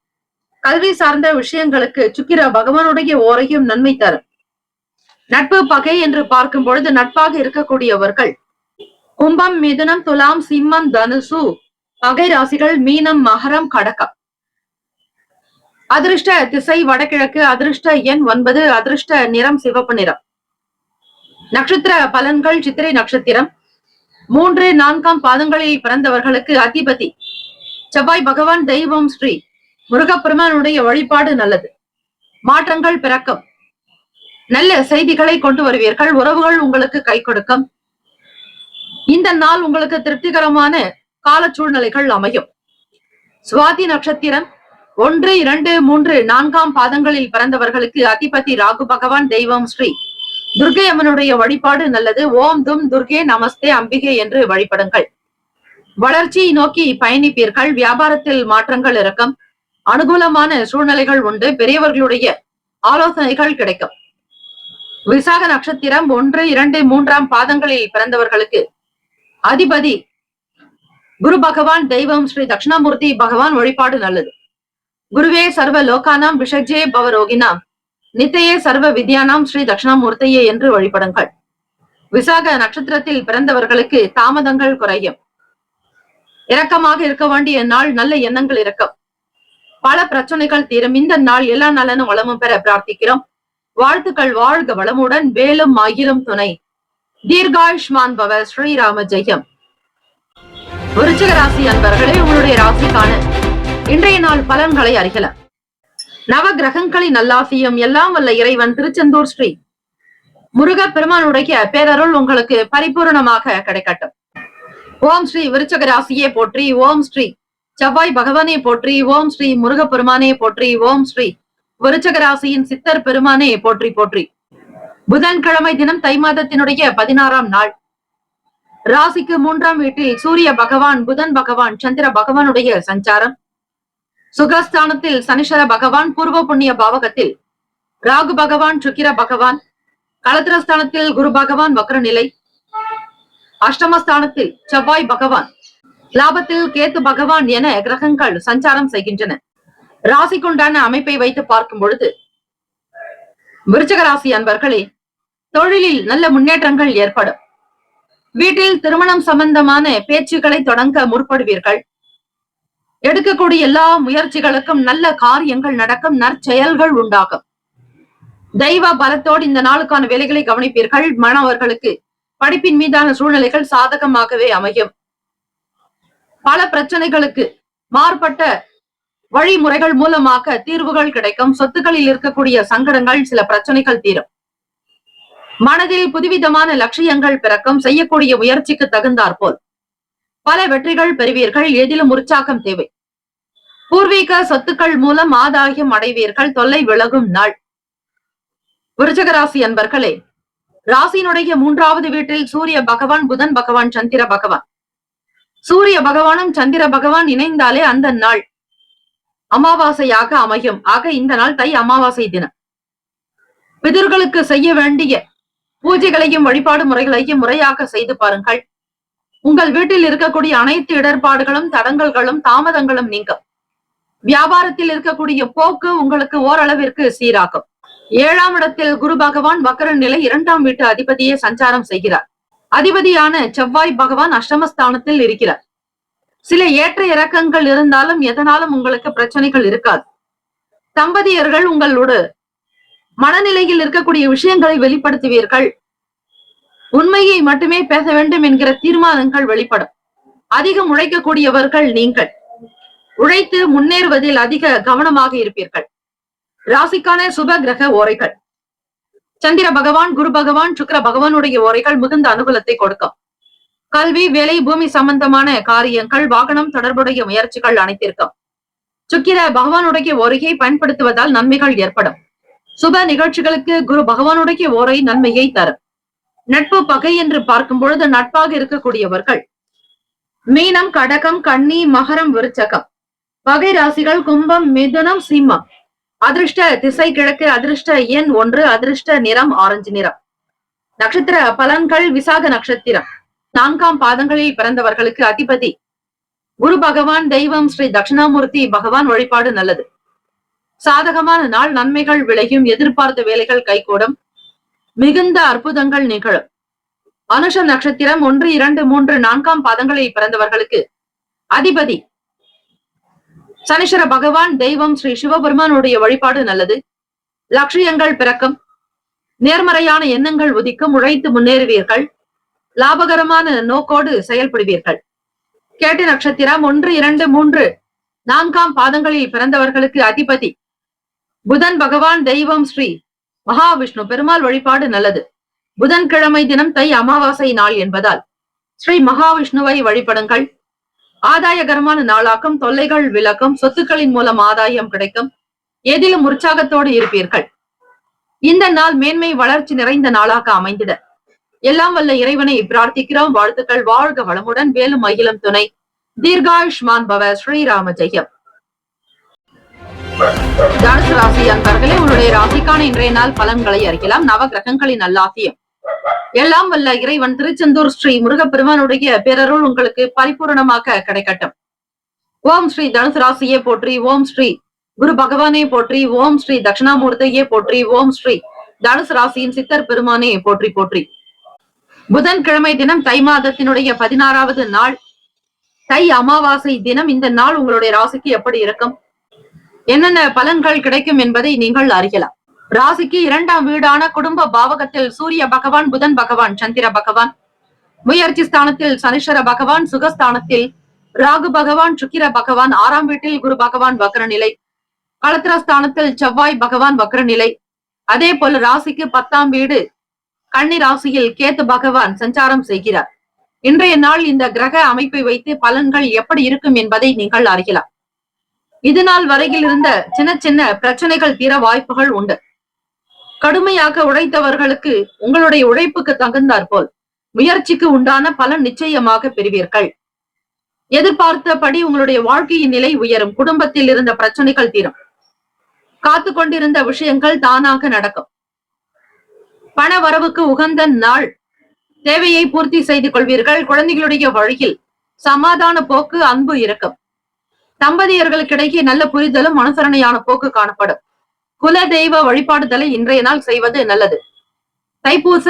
கல்வி சார்ந்த விஷயங்களுக்கு சுக்கிர பகவானுடைய ஓரையும் நன்மை தரும். நட்பு பகை என்று பார்க்கும் பொழுது நட்பாக இருக்கக்கூடியவர்கள் கும்பம், மிதுனம், துலாம், சிம்மம், தனுசு பகை ராசிகள், மீனம், மகரம், கடகம். அதிர்ஷ்ட திசை வடகிழக்கு. அதிர்ஷ்ட எண் 9. அதிர்ஷ்ட நிறம் சிவப்பு நிறம். நட்சத்திர பலன்கள். சித்திரை நட்சத்திரம் 3, 4ஆம் பாதங்களில் பிறந்தவர்களுக்கு அதிபதி செவ்வாய் பகவான். தெய்வம் ஸ்ரீ முருகப்பெருமானுடைய வழிபாடு நல்லது. மாற்றங்கள் பிறக்கும். நல்ல செய்திகளை கொண்டு வருவீர்கள். உறவுகள் உங்களுக்கு கை கொடுக்கும். இந்த நாள் உங்களுக்கு திருப்திகரமான கால சூழ்நிலைகள் அமையும். சுவாதி நட்சத்திரம் 1, 2, 3, 4ஆம் பாதங்களில் பிறந்தவர்களுக்கு அதிபதி ராகு பகவான். தெய்வம் ஸ்ரீ துர்கை அம்மனுடைய வழிபாடு நல்லது. ஓம் தும் துர்கே நமஸ்தே அம்பிகை என்று வழிபடுங்கள். வளர்ச்சியை நோக்கி பயணிப்பீர்கள். வியாபாரத்தில் மாற்றங்கள் இருக்கும். அனுகூலமான சூழ்நிலைகள் உண்டு. பெரியவர்களுடைய ஆலோசனைகள் கிடைக்கும். விசாக நட்சத்திரம் 1, 2, 3ஆம் பாதங்களில் பிறந்தவர்களுக்கு அதிபதி குரு பகவான். தெய்வம் ஸ்ரீ தட்சிணாமூர்த்தி பகவான் வழிபாடு நல்லது. குருவே சர்வ லோகானாம் விஷஜே பவரோகினாம் நித்தையே சர்வ வித்யானாம் ஸ்ரீ தட்சிணாமூர்த்தியே என்று வழிபடுங்கள். விசாக நட்சத்திரத்தில் பிறந்தவர்களுக்கு தாமதங்கள் குறையும். இரக்கமாக இருக்க வேண்டிய நாள். நல்ல எண்ணங்கள் இருக்கும். பல பிரச்சனைகள் தீரும். இந்த நாள் எல்லா நலனும் வளமும் பெற பிரார்த்திக்கிறோம். வாழ்த்துக்கள். வாழ்க வளமுடன். வேலும் ஆகிலும் துணை. தீர்காயுஷ்மான் பவ. ஸ்ரீராம ஜெயம். விருச்சிக ராசி அன்பர்களே, உங்களுடைய ராசிக்கான இன்றைய நாள் பலன்களை அறியலாம். நவ கிரகங்களின் நல்லாசியும் எல்லாம் வல்ல இறைவன் திருச்செந்தூர் ஸ்ரீ முருக பெருமானுடைய பேரருள் உங்களுக்கு பரிபூர்ணமாக கிடைக்கட்டும். ஓம் ஸ்ரீ விருச்சிக ராசியே போற்றி. ஓம் ஸ்ரீ செவ்வாய் பகவானே போற்றி. ஓம் ஸ்ரீ முருக பெருமானே போற்றி. ஓம் ஸ்ரீ விருச்சிக ராசியின் சித்தர் பெருமானே போற்றி போற்றி. புதன்கிழமை தினம் தை மாதத்தினுடைய 16ஆம் நாள். ராசிக்கு 3ஆம் வீட்டில் சூரிய பகவான், புதன் பகவான், சந்திர பகவானுடைய சஞ்சாரம். சுகஸ்தானத்தில் சனிஷர பகவான், பூர்வ புண்ணிய பாவகத்தில் ராகு பகவான், சுக்கிர பகவான், களத்திரஸ்தானத்தில் குரு பகவான் வக்ர நிலை, அஷ்டமஸ்தானத்தில் செவ்வாய் பகவான், லாபத்தில் கேத்து பகவான் என கிரகங்கள் சஞ்சாரம் செய்கின்றன. ராசிக்குண்டான அமைப்பை வைத்து பார்க்கும் பொழுது விருச்சிக ராசி அன்பர்களே, தொழிலில் நல்ல முன்னேற்றங்கள் ஏற்படும். வீட்டில் திருமணம் சம்பந்தமான பேச்சுக்களை தொடங்க முற்படுவீர்கள். எடுக்கக்கூடிய எல்லா முயற்சிகளுக்கும் நல்ல காரியங்கள் நடக்கும். நற்செயல்கள் உண்டாகும். தெய்வ பலத்தோடு இந்த நாளுக்கான வேலைகளை கவனிப்பீர்கள். மாணவர்களுக்கு படிப்பின் மீதான சூழ்நிலைகள் சாதகமாகவே அமையும். பல பிரச்சனைகளுக்கு மாறுபட்ட வழிமுறைகள் மூலமாக தீர்வுகள் கிடைக்கும். சொத்துக்களில் இருக்கக்கூடிய சங்கடங்கள், சில பிரச்சனைகள் தீரும். மனதில் புதுவிதமான லட்சியங்கள் பிறக்கும். செய்யக்கூடிய முயற்சிக்கு தகுந்தாற்போல் பல வெற்றிகள் பெறுவீர்கள். எதிலும் உற்சாகம் தேவை. பூர்வீக சொத்துக்கள் மூலம் ஆதாயம் அடைவீர்கள். தொல்லை விலகும் நாள். விருச்சிக ராசி அன்பர்களே, ராசியினுடைய 3ஆவது வீட்டில் சூரிய பகவான், புதன் பகவான், சந்திர பகவான். சூரிய பகவானும் சந்திர பகவான் இணைந்தாலே அந்த நாள் அமாவாசையாக அமையும். ஆக இந்த நாள் தை அமாவாசை தினம். பிதர்களுக்கு செய்ய வேண்டிய பூஜைகளையும் வழிபாடு முறைகளையும் முறையாக செய்து பாருங்கள். உங்கள் வீட்டில் இருக்கக்கூடிய அனைத்து இடர்பாடுகளும், தடங்கல்களும், தாமதங்களும் நீங்கும். வியாபாரத்தில் இருக்கக்கூடிய போக்கு உங்களுக்கு ஓரளவிற்கு சீராகும். 7ஆம் இடத்தில் குரு பகவான் வக்ர நிலை, 2ஆம் வீட்டு அதிபதியே சஞ்சாரம் செய்கிறார். அதிபதியான செவ்வாய் பகவான் அஷ்டமஸ்தானத்தில் இருக்கிறார். சில ஏற்ற இறக்கங்கள் இருந்தாலும் எதனாலும் உங்களுக்கு பிரச்சனைகள் இருக்காது. தம்பதியர்கள் உங்களோட மனநிலையில் இருக்கக்கூடிய விஷயங்களை வெளிப்படுத்துவீர்கள். உண்மையை மட்டுமே பேச வேண்டும் என்கிற தீர்மானங்கள் வெளிப்படும். அதிகம் உழைக்கக்கூடியவர்கள் நீங்கள். உழைத்து முன்னேறுவதில் அதிக கவனமாக இருப்பீர்கள். ராசிக்கான சுப கிரக ஓரைகள். சந்திர பகவான், குரு பகவான், சுக்கிர பகவானுடைய ஓரைகள் மிகுந்த அனுகூலத்தை கொடுக்கும். கல்வி, வேலை, பூமி சம்பந்தமான காரியங்கள், வாகனம் தொடர்புடைய முயற்சிகள் அனைத்திற்கும் சுக்கிர பகவானுடைய ஓரையை பயன்படுத்துவதால் நன்மைகள் ஏற்படும். சுப நிகழ்ச்சிகளுக்கு குரு பகவானுடைய ஓரை நன்மையை தரும். நட்பு பகை என்று பார்க்கும் பொழுது நட்பாக இருக்கக்கூடியவர்கள் மீனம், கடகம், கன்னி, மகரம், விருச்சகம். பகை ராசிகள் கும்பம், மிதுனம், சிம்மம். அதிர்ஷ்ட திசை கிழக்கு. அதிர்ஷ்ட எண் 1. அதிர்ஷ்ட நிறம் ஆரஞ்சு நிறம். நட்சத்திர பலன்கள். விசாக நட்சத்திரம் 4ஆம் பாதங்களில் பிறந்தவர்களுக்கு அதிபதி குரு பகவான். தெய்வம் ஸ்ரீ தட்சிணாமூர்த்தி பகவான் வழிபாடு நல்லது. சாதகமான நாள். நன்மைகள் விளையும். எதிர்பார்த்த வேலைகள் கைகூடும். மிகுந்த அற்புதங்கள் நிகழும். அனுஷ நட்சத்திரம் 1, 2, 3, 4ஆம் பாதங்களில் பிறந்தவர்களுக்கு அதிபதி சனீஸ்வர பகவான். தெய்வம் ஸ்ரீ சிவபெருமானுடைய வழிபாடு நல்லது. லட்சியங்கள் பிறக்கும். நேர்மறையான எண்ணங்கள் உதிக்கும். உழைத்து முன்னேறுவீர்கள். லாபகரமான நோக்கோடு செயல்படுவீர்கள். கேட்ட நட்சத்திரம் 1, 2, 3, 4ஆம் பாதங்களில் பிறந்தவர்களுக்கு அதிபதி புதன் பகவான். தெய்வம் ஸ்ரீ மகாவிஷ்ணு பெருமாள் வழிபாடு நல்லது. புதன்கிழமை தினம் தை அமாவாசை நாள் என்பதால் ஸ்ரீ மகாவிஷ்ணுவை வழிபடுங்கள். ஆதாயகரமான நாளாக்கும், தொல்லைகள் விலக்கும், சொத்துக்களின் மூலம் ஆதாயம் கிடைக்கும், எதிலும் உற்சாகத்தோடு இருப்பீர்கள். இந்த நாள் மேன்மை வளர்ச்சி நிறைந்த நாளாக அமைந்திட எல்லாம் வல்ல இறைவனை பிரார்த்திக்கிறோம். வாழ்த்துக்கள். வாழ்க வளமுடன். வேலும் மகிழும் துணை. தீர்காயுஷ்மான் பவ. ஸ்ரீராம ஜெயம். தனுசு ராசி அன்பர்களே, உங்களுடைய ராசிக்கான இன்றைய நாள் பலன்களை அறிக்கலாம். நவ கிரகங்களின் நல்லாசியம் எல்லாம் வல்ல இறைவன் திருச்செந்தூர் ஸ்ரீ முருகப்பெருமானுடைய பேரருள் உங்களுக்கு பரிபூரணமாக கிடைக்கட்டும். ஓம் ஸ்ரீ தனுசு ராசியே போற்றி. ஓம் ஸ்ரீ குரு பகவானே போற்றி. ஓம் ஸ்ரீ தட்சிணாமூர்த்தியே போற்றி. ஓம் ஸ்ரீ தனுசு ராசியின் சித்தர் பெருமானே போற்றி போற்றி. புதன்கிழமை தினம் தை மாதத்தினுடைய 16வது நாள், தை அமாவாசை தினம். இந்த நாள் உங்களுடைய ராசிக்கு எப்படி இருக்கும், என்னென்ன பலன்கள் கிடைக்கும் என்பதை நீங்கள் அறியலாம். ராசிக்கு 2ஆம் வீடான குடும்ப பாவகத்தில் சூரிய பகவான், புதன் பகவான், சந்திர பகவான். முயற்சி ஸ்தானத்தில் சனீஸ்வர பகவான், சுகஸ்தானத்தில் ராகு பகவான், சுக்கிர பகவான். 6ஆம் வீட்டில் குரு பகவான் வக்ரநிலை. களத்திரஸ்தானத்தில் செவ்வாய் பகவான் வக்ரநிலை. அதே போல ராசிக்கு 10ஆம் வீடு கன்னி ராசியில் கேத்து பகவான் சஞ்சாரம் செய்கிறார். இன்றைய நாள் இந்த கிரக அமைப்பை வைத்து பலன்கள் எப்படி இருக்கும் என்பதை நீங்கள் அறியலாம். இது நாள் வரையில் இருந்த சின்ன சின்ன பிரச்சனைகள் தீர வாய்ப்புகள் உண்டு. கடுமையாக உழைத்தவர்களுக்கு உங்களுடைய உழைப்புக்கு தகுந்தாற் போல் முயற்சிக்கு உண்டான பலன் நிச்சயமாக பெறுவீர்கள். எதிர்பார்த்தபடி உங்களுடைய வாழ்க்கையின் நிலை உயரும். குடும்பத்தில் இருந்த பிரச்சனைகள் தீரும். காத்து கொண்டிருந்த விஷயங்கள் தானாக நடக்கும். பண வரவுக்கு உகந்த நாள். தேவையை பூர்த்தி செய்து கொள்வீர்கள். குழந்தைகளுடைய வழியில் சமாதான போக்கு, அன்பு இருக்கும். தம்பதியர்களுக்கிடையே நல்ல புரிதலும் அனுசரணையான போக்கு காணப்படும். குல தெய்வ வழிபாடுதலை இன்றைய நாள் செய்வது நல்லது. தைப்பூச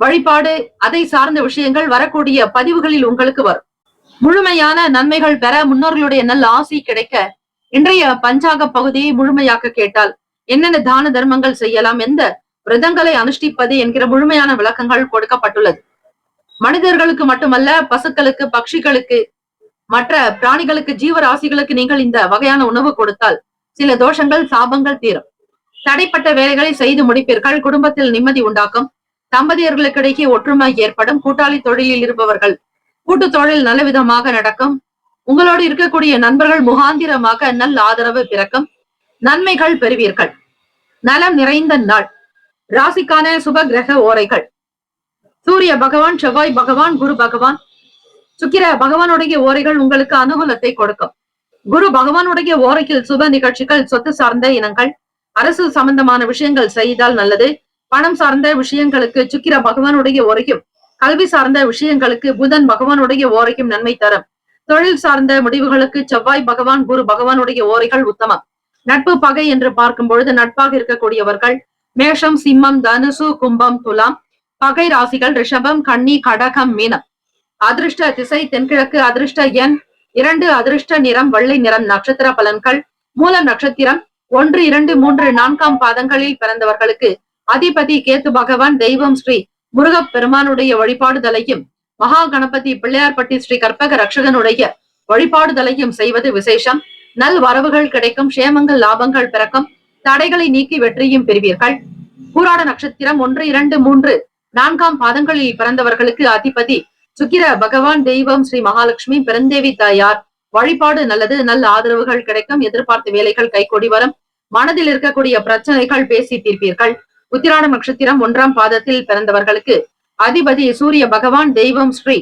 வழிபாடு, அதை சார்ந்த விஷயங்கள் வரக்கூடிய பதிவுகளில் உங்களுக்கு வரும். முழுமையான நன்மைகள் பெற, முன்னோர்களுடைய நல்ல ஆசி கிடைக்க இன்றைய பஞ்சாங்க பகுதியை முழுமையாக கேட்டால் என்னென்ன தான தர்மங்கள் செய்யலாம், எந்த விரதங்களை அனுஷ்டிப்பது என்கிற முழுமையான விளக்கங்கள் கொடுக்கப்பட்டுள்ளது. மனிதர்களுக்கு மட்டுமல்ல, பசுக்களுக்கு, பட்சிகளுக்கு, மற்ற பிராணிகளுக்கு, ஜீவராசிகளுக்கு நீங்கள் இந்த வகையான உணவு கொடுத்தால் சில தோஷங்கள், சாபங்கள் தீரும். தடைப்பட்ட வேலைகளை செய்து முடிப்பீர்கள். குடும்பத்தில் நிம்மதி உண்டாக்கும். தம்பதியர்களுக்கிடையே ஒற்றுமை ஏற்படும். கூட்டாளி தொழிலில் இருப்பவர்கள் கூட்டு தொழில் நல்ல விதமாக நடக்கும். உங்களோடு இருக்கக்கூடிய நண்பர்கள் முகாந்திரமாக நல்ல ஆதரவு பிறக்கும். நன்மைகள் பெறுவீர்கள். நலம் நிறைந்த நாள். ராசிக்கான சுப கிரக ஓரைகள். சூரிய பகவான், செவ்வாய் பகவான், குரு பகவான், சுக்கிர பகவானுடைய ஓரைகள் உங்களுக்கு அனுகூலத்தை கொடுக்கும். குரு பகவானுடைய ஓரையில் சுப நிகழ்ச்சிகள், சொத்து சார்ந்த இனங்கள், அரசு சம்பந்தமான விஷயங்கள் செய்தால் நல்லது. பணம் சார்ந்த விஷயங்களுக்கு சுக்கிர பகவானுடைய ஓரையும், கல்வி சார்ந்த விஷயங்களுக்கு புதன் பகவானுடைய ஓரையும் நன்மை தரும். தொழில் சார்ந்த முடிவுகளுக்கு செவ்வாய் பகவான், குரு பகவானுடைய ஓரைகள் உத்தமம். நட்பு பகை என்று பார்க்கும் பொழுது நட்பாக இருக்கக்கூடியவர்கள் மேஷம், சிம்மம், தனுசு, கும்பம், துலாம். பகை ராசிகள் ரிஷபம், கன்னி, கடகம், மீனம். அதிர்ஷ்ட திசை தென்கிழக்கு. அதிர்ஷ்ட எண் 2. அதிர்ஷ்ட நிறம் வெள்ளை நிறம். நட்சத்திர பலன்கள். மூல நட்சத்திரம் 1, 2, 3, 4ஆம் பாதங்களில் பிறந்தவர்களுக்கு அதிபதி கேத்து பகவான். தெய்வம் ஸ்ரீ முருகப்பெருமானுடைய வழிபாடுதலையும், மகா கணபதி பிள்ளையார்பட்டி ஸ்ரீ கற்பக ரட்சகனுடைய வழிபாடுதலையும் செய்வது விசேஷம். நல் வரவுகள் கிடைக்கும். சேமங்கள், லாபங்கள் பிறக்கும். தடைகளை நீக்கி வெற்றியும் பெறுவீர்கள். பூராட நட்சத்திரம் 1, 2, 3, 4ஆம் பாதங்களில் பிறந்தவர்களுக்கு அதிபதி சுக்கிர பகவான். தெய்வம் ஸ்ரீ மகாலட்சுமி பெருந்தேவி தாயார் வழிபாடு நல்லது. நல்ல ஆதரவுகள் கிடைக்கும். எதிர்பார்த்த வேலைகள் கைகூடி வரும். மனதில் இருக்கக்கூடிய பிரச்சனைகள் பேசி தீர்ப்பீர்கள். உத்திராட நட்சத்திரம் 1ஆம் பாதத்தில் பிறந்தவர்களுக்கு அதிபதி சூரிய பகவான். தெய்வம் ஸ்ரீ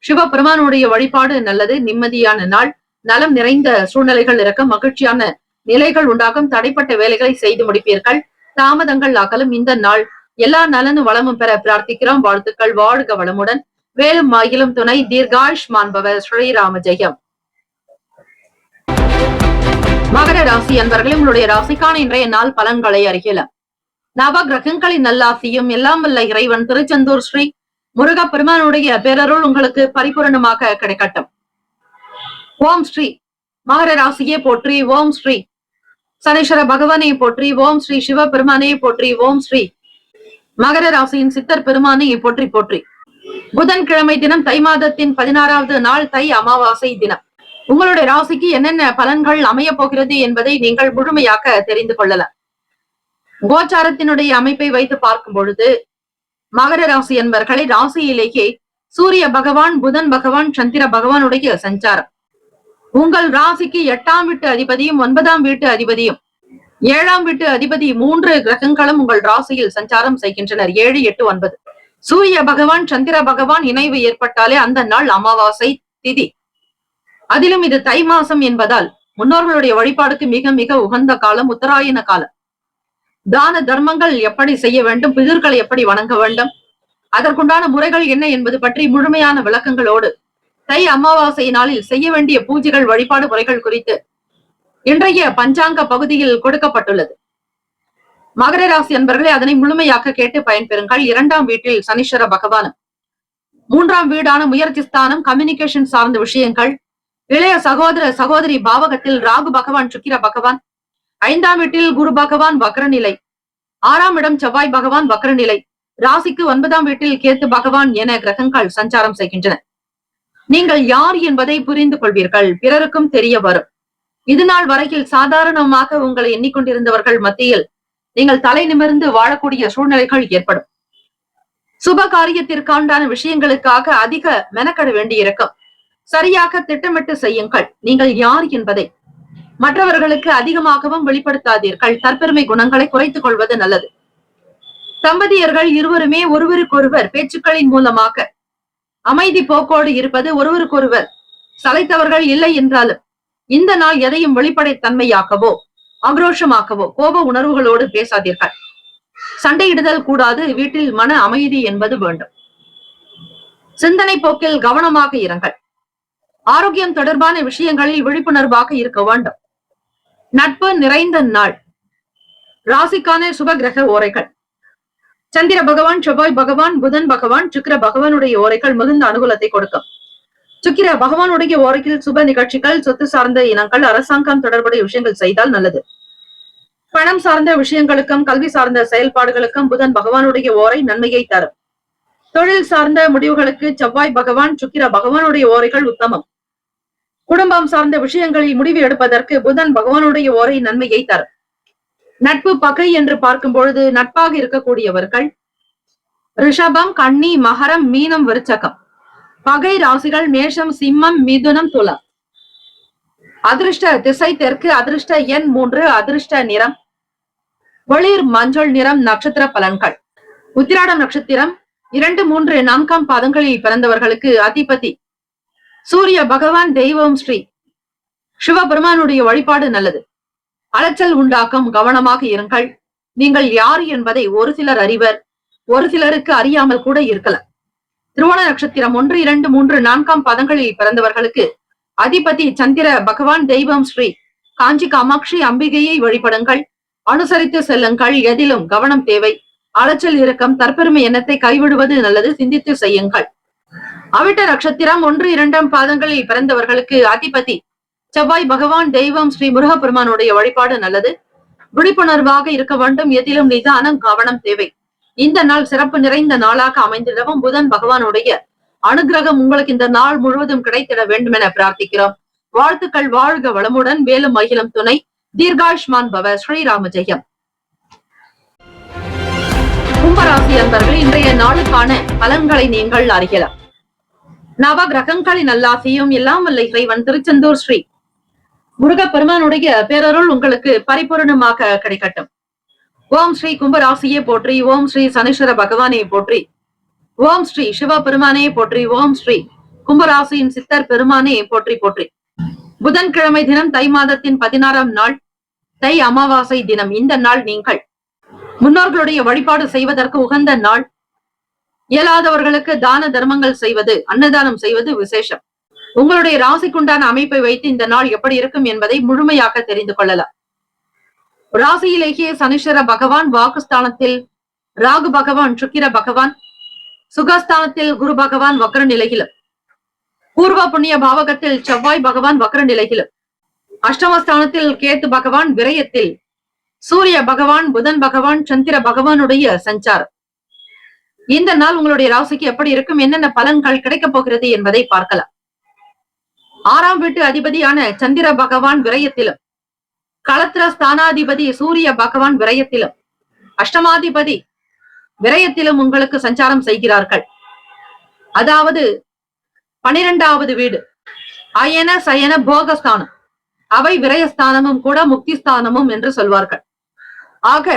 சிவபெருமானுடைய வழிபாடு நல்லது. நிம்மதியான நாள். நலம் நிறைந்த சூழ்நிலைகள் இருக்கும். மகிழ்ச்சியான நிலைகள் உண்டாகும். தடைப்பட்ட வேலைகளை செய்து முடிப்பீர்கள். தாமதங்கள் அகலும். இந்த நாள் எல்லா நலனும் வளமும் பெற பிரார்த்திக்கிறோம். வாழ்த்துக்கள். வாழ்க வளமுடன். வேலும் மகிழும் துணை. தீர்காயுஷ்மான் பவ. ஸ்ரீராம ஜெயம். மகர ராசி அன்பர்களே, உங்களுடைய ராசிக்கான இன்றைய நாள் பலன்களை அறியலாம். நவ கிரகங்களின் நல்லாசியும் எல்லாம் வல்ல இறைவன் திருச்செந்தூர் ஸ்ரீ முருகப்பெருமானுடைய பேரருள் உங்களுக்கு பரிபூரணமாக கிடைக்கட்டும். ஓம் ஸ்ரீ மகர ராசியே போற்றி. ஓம் ஸ்ரீ சனீஸ்வர பகவானே போற்றி. ஓம் ஸ்ரீ சிவபெருமானே போற்றி. ஓம் ஸ்ரீ மகர ராசியின் சித்தர் பெருமானே போற்றி போற்றி. புதன்கிழமை தினம் தை மாதத்தின் 16வது நாள் தை அமாவாசை தினம். உங்களுடைய ராசிக்கு என்னென்ன பலன்கள் அமைய போகிறது என்பதை நீங்கள் முழுமையாக தெரிந்து கொள்ளலாம். கோச்சாரத்தினுடைய அமைப்பை வைத்து பார்க்கும் பொழுது மகர ராசி என்பர்களை ராசியிலேயே சூரிய பகவான், புதன் பகவான், சந்திர பகவானுடைய சஞ்சாரம். உங்கள் ராசிக்கு 8ஆம் வீட்டு அதிபதியும் 9ஆம் வீட்டு அதிபதியும் 7ஆம் வீட்டு அதிபதி 3 கிரகங்களும் உங்கள் ராசியில் சஞ்சாரம் செய்கின்றனர். 7, 8, 9. சூரிய பகவான், சந்திர பகவான் இணைவு ஏற்பட்டாலே அந்த நாள் அமாவாசை திதி. அதிலும் இது தை மாசம் என்பதால் முன்னோர்களுடைய வழிபாடுக்கு மிக மிக உகந்த காலம், உத்தராயண காலம். தான தர்மங்கள் எப்படி செய்ய வேண்டும், பிதர்களை எப்படி வணங்க வேண்டும், அதற்குண்டான முறைகள் என்ன என்பது பற்றி முழுமையான விளக்கங்களோடு தை அமாவாசை நாளில் செய்ய வேண்டிய பூஜைகள், வழிபாடு முறைகள் குறித்து இன்றைய பஞ்சாங்க பகுதியில் கொடுக்கப்பட்டுள்ளது. மகர ராசி என்பவர்களே அதனை முழுமையாக கேட்டு பயன்பெறுங்கள். 2ஆம் வீட்டில் சனீஸ்வர பகவானும், 3ஆம் வீடான முயற்சி ஸ்தானம், கம்யூனிகேஷன் சார்ந்த விஷயங்கள், இளைய சகோதர சகோதரி பாவகத்தில் ராகு பகவான், சுக்கிர பகவான், 5ஆம் வீட்டில் குரு பகவான் வக்ரநிலை, 6ஆம் இடம் செவ்வாய் பகவான் வக்ரநிலை, ராசிக்கு 9ஆம் வீட்டில் கேத்து பகவான் என கிரகங்கள் சஞ்சாரம் செய்கின்றன. நீங்கள் யார் என்பதை புரிந்து கொள்வீர்கள், பிறருக்கும் தெரிய வரும். இது நாள் வரையில் சாதாரணமாக உங்களை எண்ணிக்கொண்டிருந்தவர்கள் மத்தியில் நீங்கள் தலை நிமிர்ந்து வாழக்கூடிய சூழ்நிலைகள் ஏற்படும். சுப காரியத்திற்கான விஷயங்களுக்காக அதிக மெனக்கட வேண்டியிருக்கும். சரியாக திட்டமிட்டு செய்யுங்கள். நீங்கள் யார் என்பதை மற்றவர்களுக்கு அதிகமாகவும் வெளிப்படுத்தாதீர்கள். தற்பெருமை குணங்களை குறைத்துக் கொள்வது நல்லது. தம்பதியர்கள் இருவருமே ஒருவருக்கொருவர் பேச்சுக்களின் மூலமாக அமைதி போக்கோடு இருப்பது, ஒருவருக்கொருவர் சளைத்தவர்கள் இல்லை என்றாலும் இந்த நாள் எதையும் வெளிப்படைத்தன்மையாகவோ ஆக்ரோஷமாகவோ கோப உணர்வுகளோடு பேசாதீர்கள். சண்டையிடுதல் கூடாது. வீட்டில் மன அமைதி என்பது வேண்டும். சிந்தனை போக்கில் கவனமாக இருங்கள். ஆரோக்கியம் தொடர்பான விஷயங்களில் விழிப்புணர்வாக இருக்க வேண்டும். நட்பு நிறைந்த நாள். ராசிக்கான சுப கிரக ஓரைகள். சந்திர பகவான், செவ்வாய் பகவான், புதன் பகவான், சுக்கிர பகவானுடைய ஓரைகள் மிகுந்த அனுகூலத்தை கொடுக்கும். சுக்கிர பகவானுடைய ஓரையில் சுப நிகழ்ச்சிகள், சொத்து சார்ந்த இனங்கள், அரசாங்கம் தொடர்புடைய விஷயங்கள் செய்தால் நல்லது. பணம் சார்ந்த விஷயங்களுக்கும் கல்வி சார்ந்த செயல்பாடுகளுக்கும் புதன் பகவானுடைய ஓரை நன்மையை தரும். தொழில் சார்ந்த முடிவுகளுக்கு செவ்வாய் பகவான், சுக்கிர பகவானுடைய ஓரைகள் உத்தமம். குடும்பம் சார்ந்த விஷயங்களில் முடிவு எடுப்பதற்கு புதன் பகவானுடைய ஓரை நன்மையை தரும். நட்பு பகை என்று பார்க்கும் பொழுது நட்பாக இருக்கக்கூடியவர்கள் ரிஷபம், கன்னி, மகரம், மீனம், விருச்சகம். பகை ராசிகள் மேஷம், சிம்மம், மிதுனம், துலாம். அதிர்ஷ்ட திசை தெற்கு. அதிர்ஷ்ட எண் 3. அதிர்ஷ்ட நிறம் வெளிர் மஞ்சள் நிறம். நட்சத்திர பலன்கள். உத்திராடம் நட்சத்திரம் 2, 3, 4ஆம் பாதங்களில் பிறந்தவர்களுக்கு அதிபதி சூரிய பகவான். தெய்வம் ஸ்ரீ சிவபெருமானுடைய வழிபாடு நல்லது. அலைச்சல் உண்டாக்கும். கவனமாக இருங்கள். நீங்கள் யார் என்பதை ஒரு சிலர் அறிவர், ஒரு சிலருக்கு அறியாமல் கூட இருக்கலாம். திருவோண நட்சத்திரம் 1, 2, 3, 4ஆம் பாதங்களில் பிறந்தவர்களுக்கு அதிபதி சந்திர பகவான். தெய்வம் ஸ்ரீ காஞ்சி காமாட்சி அம்பிகையை வழிபடுங்கள். அனுசரித்து செல்லுங்கள். எதிலும் கவனம் தேவை. அலைச்சல் இறக்கம், தற்பெருமை எண்ணத்தை கைவிடுவது நல்லது. சிந்தித்து செய்யுங்கள். அவிட்ட நட்சத்திரம் 1, 2ஆம் பாதங்களில் பிறந்தவர்களுக்கு அதிபதி செவ்வாய் பகவான். தெய்வம் ஸ்ரீ முருகப்பெருமானுடைய வழிபாடு நல்லது. விழிப்புணர்வாக இருக்க வேண்டும். எதிலும் நிதானம், கவனம் தேவை. இந்த நாள் சிறப்பு நிறைந்த நாளாக அமைந்திடவும் புதன் பகவானுடைய அனுகிரகம் உங்களுக்கு இந்த நாள் முழுவதும் கிடைத்திட வேண்டும் என பிரார்த்திக்கிறோம். வாழ்த்துக்கள். வாழ்க வளமுடன். வேலும் மகிழும் துணை. தீர்காயுஷ்மான் பவ. ஸ்ரீராம ஜெயம். கும்பராசி அன்பர்கள் இன்றைய நாளுக்கான பலன்களை நீங்கள் அறியலாம். நவ கிரகங்களின் நல்லாசியும் எல்லாம் வல்ல இறைவன் திருச்செந்தூர் ஸ்ரீ முருகப்பெருமானுடைய பேரருள் உங்களுக்கு பரிபூரணமாக கிடைக்கட்டும். ஓம் ஸ்ரீ கும்பராசியை போற்றி. ஓம் ஸ்ரீ சனீஸ்வர பகவானை போற்றி. ஓம் ஸ்ரீ சிவ பெருமானே போற்றி. ஓம் ஸ்ரீ கும்பராசியின் சித்தர் பெருமானே போற்றி போற்றி. புதன்கிழமை தினம் தை மாதத்தின் 16ஆம் நாள் தை அமாவாசை தினம். இந்த நாள் நீங்கள் முன்னோர்களுடைய வழிபாடு செய்வதற்கு உகந்த நாள். இயலாதவர்களுக்கு தான தர்மங்கள் செய்வது, அன்னதானம் செய்வது விசேஷம். உங்களுடைய ராசிக்குண்டான அமைப்பை வைத்து இந்த நாள் எப்படி இருக்கும் என்பதை முழுமையாக தெரிந்து கொள்ளலாம். ராசியிலேயே சனீஸ்வர பகவான், வாக்குஸ்தானத்தில் ராகு பகவான், சுக்கிர பகவான், சுகஸ்தானத்தில் குரு பகவான் வக்ர நிலையிலும், பூர்வ புண்ணிய பாவகத்தில் செவ்வாய் பகவான் வக்ர நிலையிலும், அஷ்டமஸ்தானத்தில் கேத்து பகவான் விரயத்தில், சூரிய பகவான், புதன் பகவான், சந்திர பகவானுடைய சஞ்சாரம். இந்த நாள் உங்களுடைய ராசிக்கு எப்படி இருக்கும், என்னென்ன பலன்கள் கிடைக்கப் போகிறது என்பதை பார்க்கலாம். 6ஆம் வீட்டு அதிபதியான சந்திர பகவான் விரயத்திலும், களத்திர ஸ்தானாதிபதி சூரிய பகவான் விரயத்திலும், அஷ்டமாதிபதி விரயத்திலும் உங்களுக்கு சஞ்சாரம் செய்கிறார்கள். அதாவது 12வது வீடு அயன சயன போகஸ்தானம், அவை விரயஸ்தானமும் கூட முக்திஸ்தானமும் என்று சொல்வார்கள். ஆக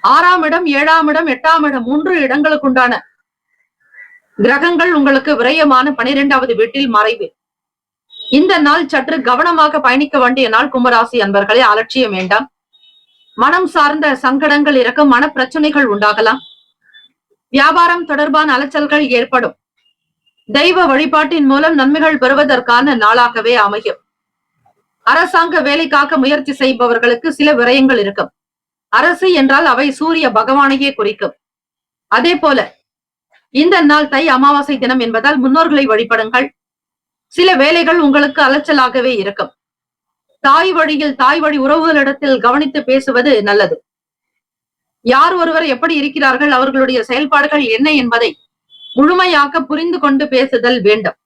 6ஆம் இடம், 7ஆம் இடம், 8ஆம் இடம் 3 இடங்களுக்குண்டான கிரகங்கள் உங்களுக்கு விரயமான 12வது வீட்டில் மறைவு. இந்த நாள் சற்று கவனமாக பயணிக்க வேண்டிய நாள். கும்பராசி அன்பர்களே, அலட்சியம் வேண்டாம். மனம் சார்ந்த சங்கடங்கள் இருக்கும், மன பிரச்சனைகள் உண்டாகலாம். வியாபாரம் தொடர்பான அலைச்சல்கள் ஏற்படும். தெய்வ வழிபாட்டின் மூலம் நன்மைகள் பெறுவதற்கான நாளாகவே அமையும். அரசாங்க வேலைக்காக முயற்சி செய்பவர்களுக்கு சில விரயங்கள் இருக்கும். அரசு என்றால் அவை சூரிய பகவானையே குறிக்கும். அதே போல இந்த நாள் தை அமாவாசை தினம் என்பதால் முன்னோர்களை வழிபடுங்கள். சில வேலைகள் உங்களுக்கு அலைச்சலாகவே இருக்கும். தாய் வழியில், தாய் வழி உறவுகளிடத்தில் கவனித்து பேசுவது நல்லது. யார் ஒருவர் எப்படி இருக்கிறார்கள், அவர்களுடைய செயல்பாடுகள் என்ன என்பதை முழுமையாக புரிந்து கொண்டு பேசுதல் வேண்டும்.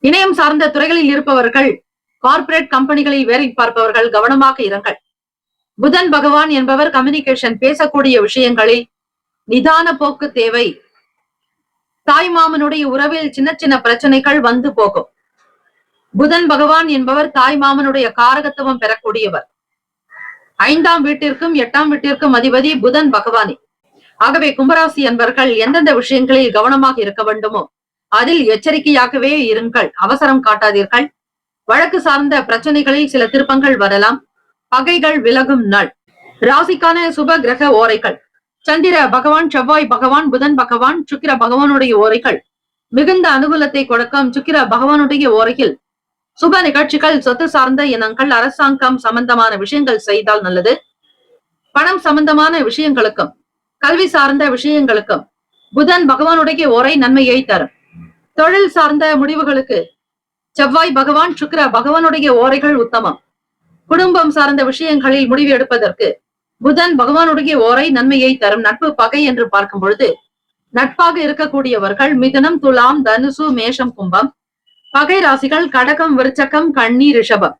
இணையம் சார்ந்த துறைகளில் இருப்பவர்கள், கார்ப்பரேட் கம்பெனிகளில் வேலை பார்ப்பவர்கள் கவனமாக இருங்கள். புதன் பகவான் என்பவர் கம்யூனிகேஷன், பேசக்கூடிய விஷயங்களில் நிதான போக்கு தேவை. தாய் மாமனுடைய உறவில் சின்ன சின்ன பிரச்சனைகள் வந்து போகும். புதன் பகவான் என்பவர் தாய் மாமனுடைய காரகத்துவம் பெறக்கூடியவர். 5ஆம் வீட்டிற்கும் 8ஆம் வீட்டிற்கும் அதிபதி புதன் பகவானே. ஆகவே கும்பராசி என்பர்கள் எந்தெந்த விஷயங்களில் கவனமாக இருக்க வேண்டுமோ அதில் எச்சரிக்கையாகவே இருங்கள். அவசரம் காட்டாதீர்கள். வழக்கு சார்ந்த பிரச்சனைகளில் சில திருப்பங்கள் வரலாம். பகைகள் விலகும் நாள். ராசிக்கான சுப கிரக ஓரைகள்: சந்திர பகவான், செவ்வாய் பகவான், புதன் பகவான், சுக்கிர பகவானுடைய ஓரைகள் மிகுந்த அனுகூலத்தை கொடுக்கும். சுக்கிர பகவானுடைய ஓரையில் சுப நிகழ்ச்சிகள், சொத்து சார்ந்த இனங்கள், அரசாங்கம் சம்பந்தமான விஷயங்கள் செய்தால் நல்லது. பணம் சம்பந்தமான விஷயங்களுக்கும் கல்வி சார்ந்த விஷயங்களுக்கும் புதன் பகவானுடைய ஓரை நன்மையை தரும். தொழில் சார்ந்த முடிவுகளுக்கு செவ்வாய் பகவான், சுக்கிர பகவானுடைய ஓரைகள் உத்தமம். குடும்பம் சார்ந்த விஷயங்களில் முடிவு எடுப்பதற்கு புதன் பகவானுடைய ஓரை நன்மையை தரும். நட்பு பகை என்று பார்க்கும் பொழுது நட்பாக இருக்கக்கூடியவர்கள் மிதுனம், துலாம், தனுசு, மேஷம், கும்பம். பகை ராசிகள் கடகம், விருச்சகம், கன்னி, ரிஷபம்.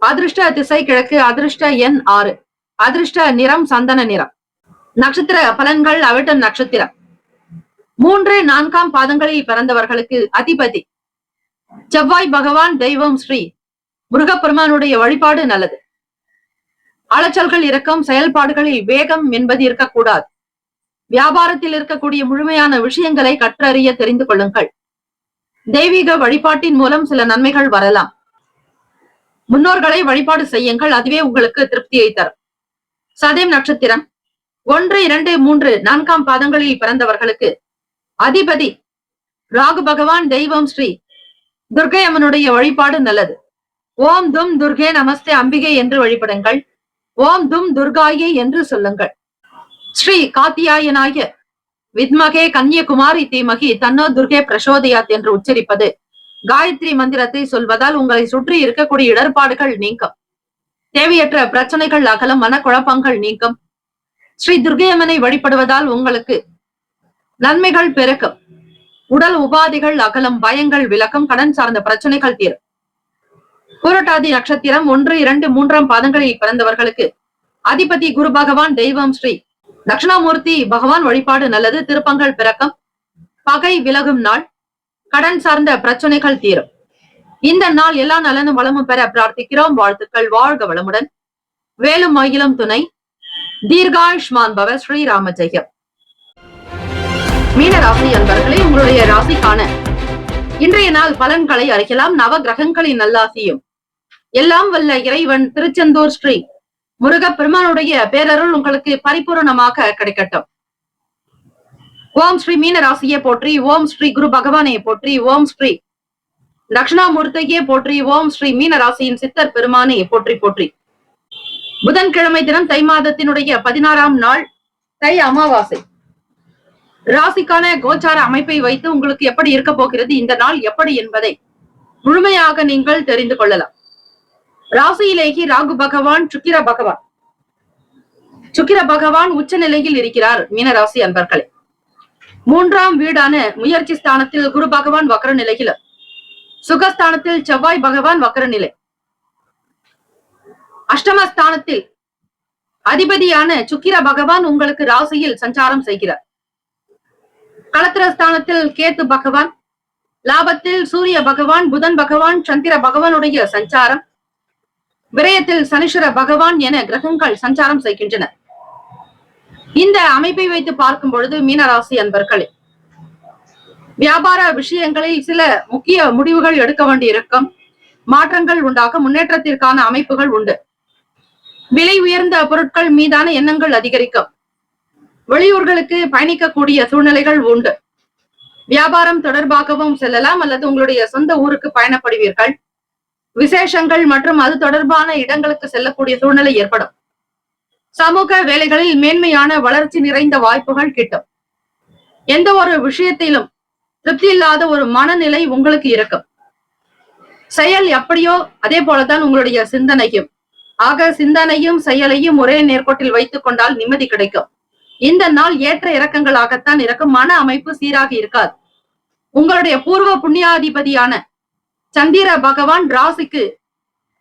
அதிர்ஷ்ட திசை கிழக்கு. அதிர்ஷ்ட எண் 6. அதிர்ஷ்ட நிறம் சந்தன நிறம். நட்சத்திர பலன்கள்: அவிட்டம் நட்சத்திரம். 3, 4ஆம் பாதங்களில் பிறந்தவர்களுக்கு அதிபதி செவ்வாய் பகவான். தெய்வம் ஸ்ரீ முருகப்பெருமானுடைய வழிபாடு நல்லது. அலைச்சல்கள் இருக்கும். செயல்பாடுகளில் வேகம் என்பது இருக்கக்கூடாது. வியாபாரத்தில் இருக்கக்கூடிய முழுமையான விஷயங்களை கற்றறிய தெரிந்து கொள்ளுங்கள். தெய்வீக வழிபாட்டின் மூலம் சில நன்மைகள் வரலாம். முன்னோர்களை வழிபாடு செய்யுங்கள், அதுவே உங்களுக்கு திருப்தியை தரும். சதயம் நட்சத்திரம். 1, 2, 3, 4ஆம் பாதங்களில் பிறந்தவர்களுக்கு அதிபதி ராகு பகவான். தெய்வம் ஸ்ரீ துர்க்கை அம்மனுடைய வழிபாடு நல்லது. ஓம் தும் துர்கே நமஸ்தே அம்பிகை என்று வழிபடுங்கள். ஓம் தும் துர்காயே என்று சொல்லுங்கள். ஸ்ரீ காத்தியாயனாய வித்மகே கன்யகுமாரி தீமகி தன்னோ துர்கே பிரசோதயாத் என்று உச்சரிப்பது, காயத்ரி மந்திரத்தை சொல்வதால் உங்களை சுற்றி இருக்கக்கூடிய இடர்பாடுகள் நீங்கும். தேவையற்ற பிரச்சனைகள் அகலும். மனக்குழப்பங்கள் நீங்கும். ஸ்ரீ துர்கையம்மனை வழிபடுவதால் உங்களுக்கு நன்மைகள் பெருக்கும். உடல் உபாதைகள் அகலும். பயங்கள் விலக்கும். கடன் சார்ந்த பிரச்சனைகள் தீரும். பூரட்டாதி நட்சத்திரம். 1, 2, 3ஆம் பாதங்களில் பிறந்தவர்களுக்கு அதிபதி குரு பகவான். தெய்வம் ஸ்ரீ தட்சிணாமூர்த்தி பகவான் வழிபாடு நல்லது. திருப்பங்கள் பிறக்கும். பகை விலகும் நாள். கடன் சார்ந்த பிரச்சனைகள் தீரும். இந்த நாள் எல்லா நலனும் வளமும் பெற பிரார்த்திக்கிறோம். வாழ்த்துக்கள். வாழ்க வளமுடன். வேலும் மயிலும் துணை. தீர்காயுஷ்மான் பவ. ஸ்ரீராம ஜெயம். மீன ராசி அன்பர்களே, உங்களுடைய ராசிக்கான இன்றைய நாள் பலன்களை அறியலாம். நவ கிரகங்களின் நல்லாசியும் எல்லாம் வல்ல இறைவன் திருச்செந்தூர் ஸ்ரீ முருகப்பெருமானுடைய பேரருள் உங்களுக்கு பரிபூரணமாக கிடைக்கட்டும். ஓம் ஸ்ரீ மீன ராசியை போற்றி. ஓம் ஸ்ரீ குரு பகவானை போற்றி. ஓம் ஸ்ரீ தட்சிணாமூர்த்தியே போற்றி. ஓம் ஸ்ரீ மீன ராசியின் சித்தர் பெருமானை போற்றி போற்றி. புதன்கிழமை தினம் தை மாதத்தினுடைய 16ஆம் நாள் தை அமாவாசை. ராசிக்கான கோச்சார அமைப்பை வைத்து உங்களுக்கு எப்படி இருக்க போகிறது, இந்த நாள் எப்படி என்பதை முழுமையாக நீங்கள் தெரிந்து கொள்ளலாம். ராசியிலேயே ராகு பகவான், சுக்கிர பகவான் உச்ச நிலையில் இருக்கிறார். மீனராசி அன்பர்களே, மூன்றாம் வீடான முயற்சி ஸ்தானத்தில் குரு பகவான் வக்ர நிலையில, சுகஸ்தானத்தில் செவ்வாய் பகவான் வக்ர நிலை, அஷ்டமஸ்தானத்தில் அதிபதியான சுக்கிர பகவான் உங்களுக்கு ராசியில் சஞ்சாரம் செய்கிறார். களத்திரஸ்தானத்தில் கேத்து பகவான், லாபத்தில் சூரிய பகவான், புதன் பகவான், சந்திர பகவானுடைய சஞ்சாரம், விரயத்தில் சனீஸ்வர பகவான் என கிரகங்கள் சஞ்சாரம் செய்கின்றன. இந்த அமைப்பை வைத்து பார்க்கும் பொழுது மீனராசி அன்பர்களே, வியாபார விஷயங்களில் சில முக்கிய முடிவுகள் எடுக்க வேண்டியிருக்கும். மாற்றங்கள் உண்டாக முன்னேற்றத்திற்கான அமைப்புகள் உண்டு. விலை உயர்ந்த பொருட்கள் மீதான எண்ணங்கள் அதிகரிக்கும். வெளியூர்களுக்கு பயணிக்கக்கூடிய சூழ்நிலைகள் உண்டு. வியாபாரம் தொடர்பாகவும் செல்லலாம் அல்லது உங்களுடைய சொந்த ஊருக்கு பயணப்படுவீர்கள். விசேஷங்கள் மற்றும் அது தொடர்பான இடங்களுக்கு செல்லக்கூடிய சூழ்நிலை ஏற்படும். சமூக வேலைகளில் மேன்மையான வளர்ச்சி நிறைந்த வாய்ப்புகள் கிட்டும். எந்த ஒரு விஷயத்திலும் திருப்தி இல்லாத ஒரு மனநிலை உங்களுக்கு இருக்கும். செயல் எப்படியோ அதே போலதான் உங்களுடைய சிந்தனையும். ஆக சிந்தனையும் செயலையும் ஒரே நேர்கோட்டில் வைத்துக் கொண்டால் நிம்மதி கிடைக்கும். இந்த நாள் ஏற்ற இறக்கங்களாகத்தான் இருக்கும். மன அமைப்பு சீராக இருக்காது. உங்களுடைய பூர்வ புண்ணியாதிபதியான சந்திர பகவான் ராசிக்கு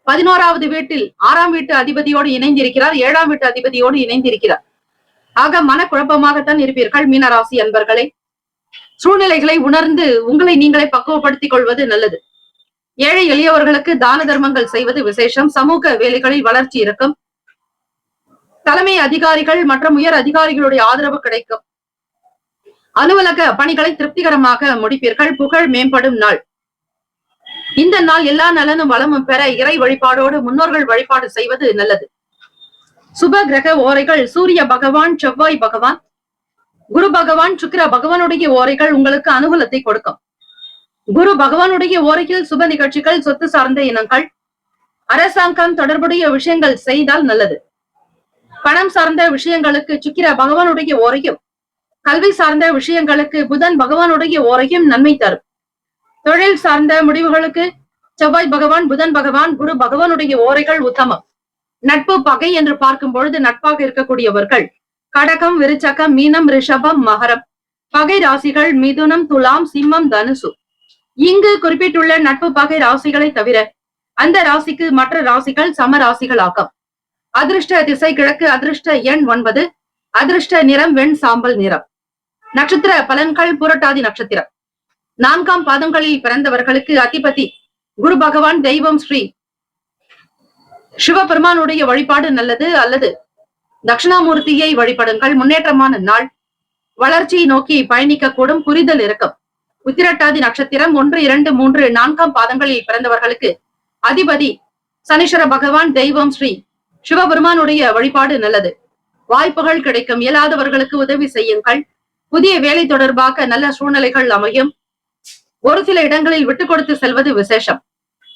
11வது வீட்டில் 6ஆம் வீட்டு அதிபதியோடு இணைந்திருக்கிறார், 7ஆம் வீட்டு அதிபதியோடு இணைந்திருக்கிறார். ஆக மனக்குழப்பமாகத்தான் இருப்பீர்கள் மீனராசி அன்பர்களே. சூழ்நிலைகளை உணர்ந்து உங்களை நீங்களே பக்குவப்படுத்திக் கொள்வது நல்லது. ஏழை எளியவர்களுக்கு தான தர்மங்கள் செய்வது விசேஷம். சமூக வேலைகளில் வளர்ச்சி இருக்கும். தலைமை அதிகாரிகள் மற்றும் உயர் அதிகாரிகளுடைய ஆதரவு கிடைக்கும். அலுவலக பணிகளை திருப்திகரமாக முடிப்பீர்கள். புகழ் மேம்படும் நாள். இந்த நாள் எல்லா நலனும் வளமும் பெற இறை வழிபாடோடு முன்னோர்கள் வழிபாடு செய்வது நல்லது. சுப கிரக ஓரைகள் சூரிய பகவான், செவ்வாய் பகவான், குரு பகவான், சுக்கிர பகவானுடைய ஓரைகள் உங்களுக்கு அனுகூலத்தை கொடுக்கும். குரு பகவானுடைய ஓரையில் சுப நிகழ்ச்சிகள், சொத்து சார்ந்த இனங்கள், அரசாங்கம் தொடர்புடைய விஷயங்கள் செய்தால் நல்லது. பணம் சார்ந்த விஷயங்களுக்கு சுக்கிர பகவானுடைய ஓரையும், கல்வி சார்ந்த விஷயங்களுக்கு புதன் பகவானுடைய ஓரையும் நன்மை தரும். தொழில் சார்ந்த முடிவுகளுக்கு செவ்வாய் பகவான், புதன் பகவான், குரு பகவானுடைய ஓரைகள் உத்தமம். நட்பு பகை என்று பார்க்கும் பொழுது நட்பாக இருக்கக்கூடியவர்கள் கடகம், விருச்சகம், மீனம், ரிஷபம், மகரம். பகை ராசிகள் மிதுனம், துலாம், சிம்மம், தனுசு. இங்கு குறிப்பிட்டுள்ள நட்பு பகை ராசிகளை தவிர அந்த ராசிக்கு மற்ற ராசிகள் சம ராசிகள் ஆகும். அதிர்ஷ்ட திசை கிழக்கு, அதிர்ஷ்ட எண் 9, அதிர்ஷ்ட நிறம் வெண் சாம்பல் நிறம். நட்சத்திர பலன்கள் புரட்டாதி நட்சத்திரம். 4ஆம் பாதங்களில் பிறந்தவர்களுக்கு அதிபதி குரு பகவான், தெய்வம் ஸ்ரீ சிவபெருமானுடைய வழிபாடு நல்லது, அல்லது தட்சிணாமூர்த்தியை வழிபடுங்கள். முன்னேற்றமான நாள். வளர்ச்சியை நோக்கி பயணிக்க கூடும். புரிதல் இருக்கும். உத்திரட்டாதி நட்சத்திரம் 1, 2, 3, 4ஆம் பாதங்களில் பிறந்தவர்களுக்கு அதிபதி சனீஸ்வர பகவான், தெய்வம் ஸ்ரீ சிவபெருமானுடைய வழிபாடு நல்லது. வாய்ப்புகள் கிடைக்கும். இயலாதவர்களுக்கு உதவி செய்யுங்கள். புதிய வேலை தொடர்பாக நல்ல சூழ்நிலைகள் அமையும். ஒரு சில இடங்களில் விட்டுக் கொடுத்து செல்வது விசேஷம்.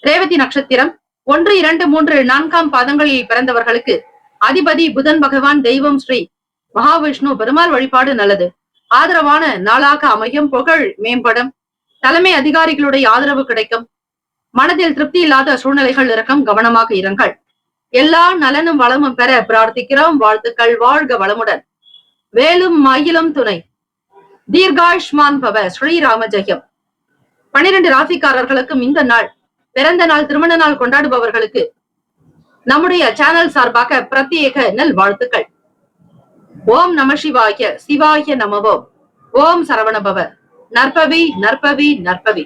ரேவதி நட்சத்திரம் 1, 2, 3, 4ஆம் பாதங்களில் பிறந்தவர்களுக்கு அதிபதி புதன் பகவான், தெய்வம் ஸ்ரீ மகாவிஷ்ணு பெருமாள் வழிபாடு நல்லது. ஆதரவான நாளாக அமையும். புகழ் மேம்படும். தலைமை அதிகாரிகளுடைய ஆதரவு கிடைக்கும். மனதில் திருப்தி இல்லாத சூழ்நிலைகள் இருக்கும். கவனமாக இருங்கள். எல்லா நலனும் வளமும் பெற பிரார்த்திக்கிறோம். வாழ்த்துக்கள். வாழ்க வளமுடன். வேலும் மயிலும் துணை. தீர்காயுஷ்மான் பவ. ஸ்ரீராம ஜெயம். 12 ராசிக்காரர்களுக்கும் இந்த நாள் பிறந்த நாள், திருமண நாள் கொண்டாடுபவர்களுக்கு நம்முடைய சேனல் சார்பாக பிரத்யேக நல் வாழ்த்துக்கள். ஓம் நம சிவாய. சிவாய நமவோம். ஓம் சரவணபவ. நற்பவி நற்பவி நற்பவி.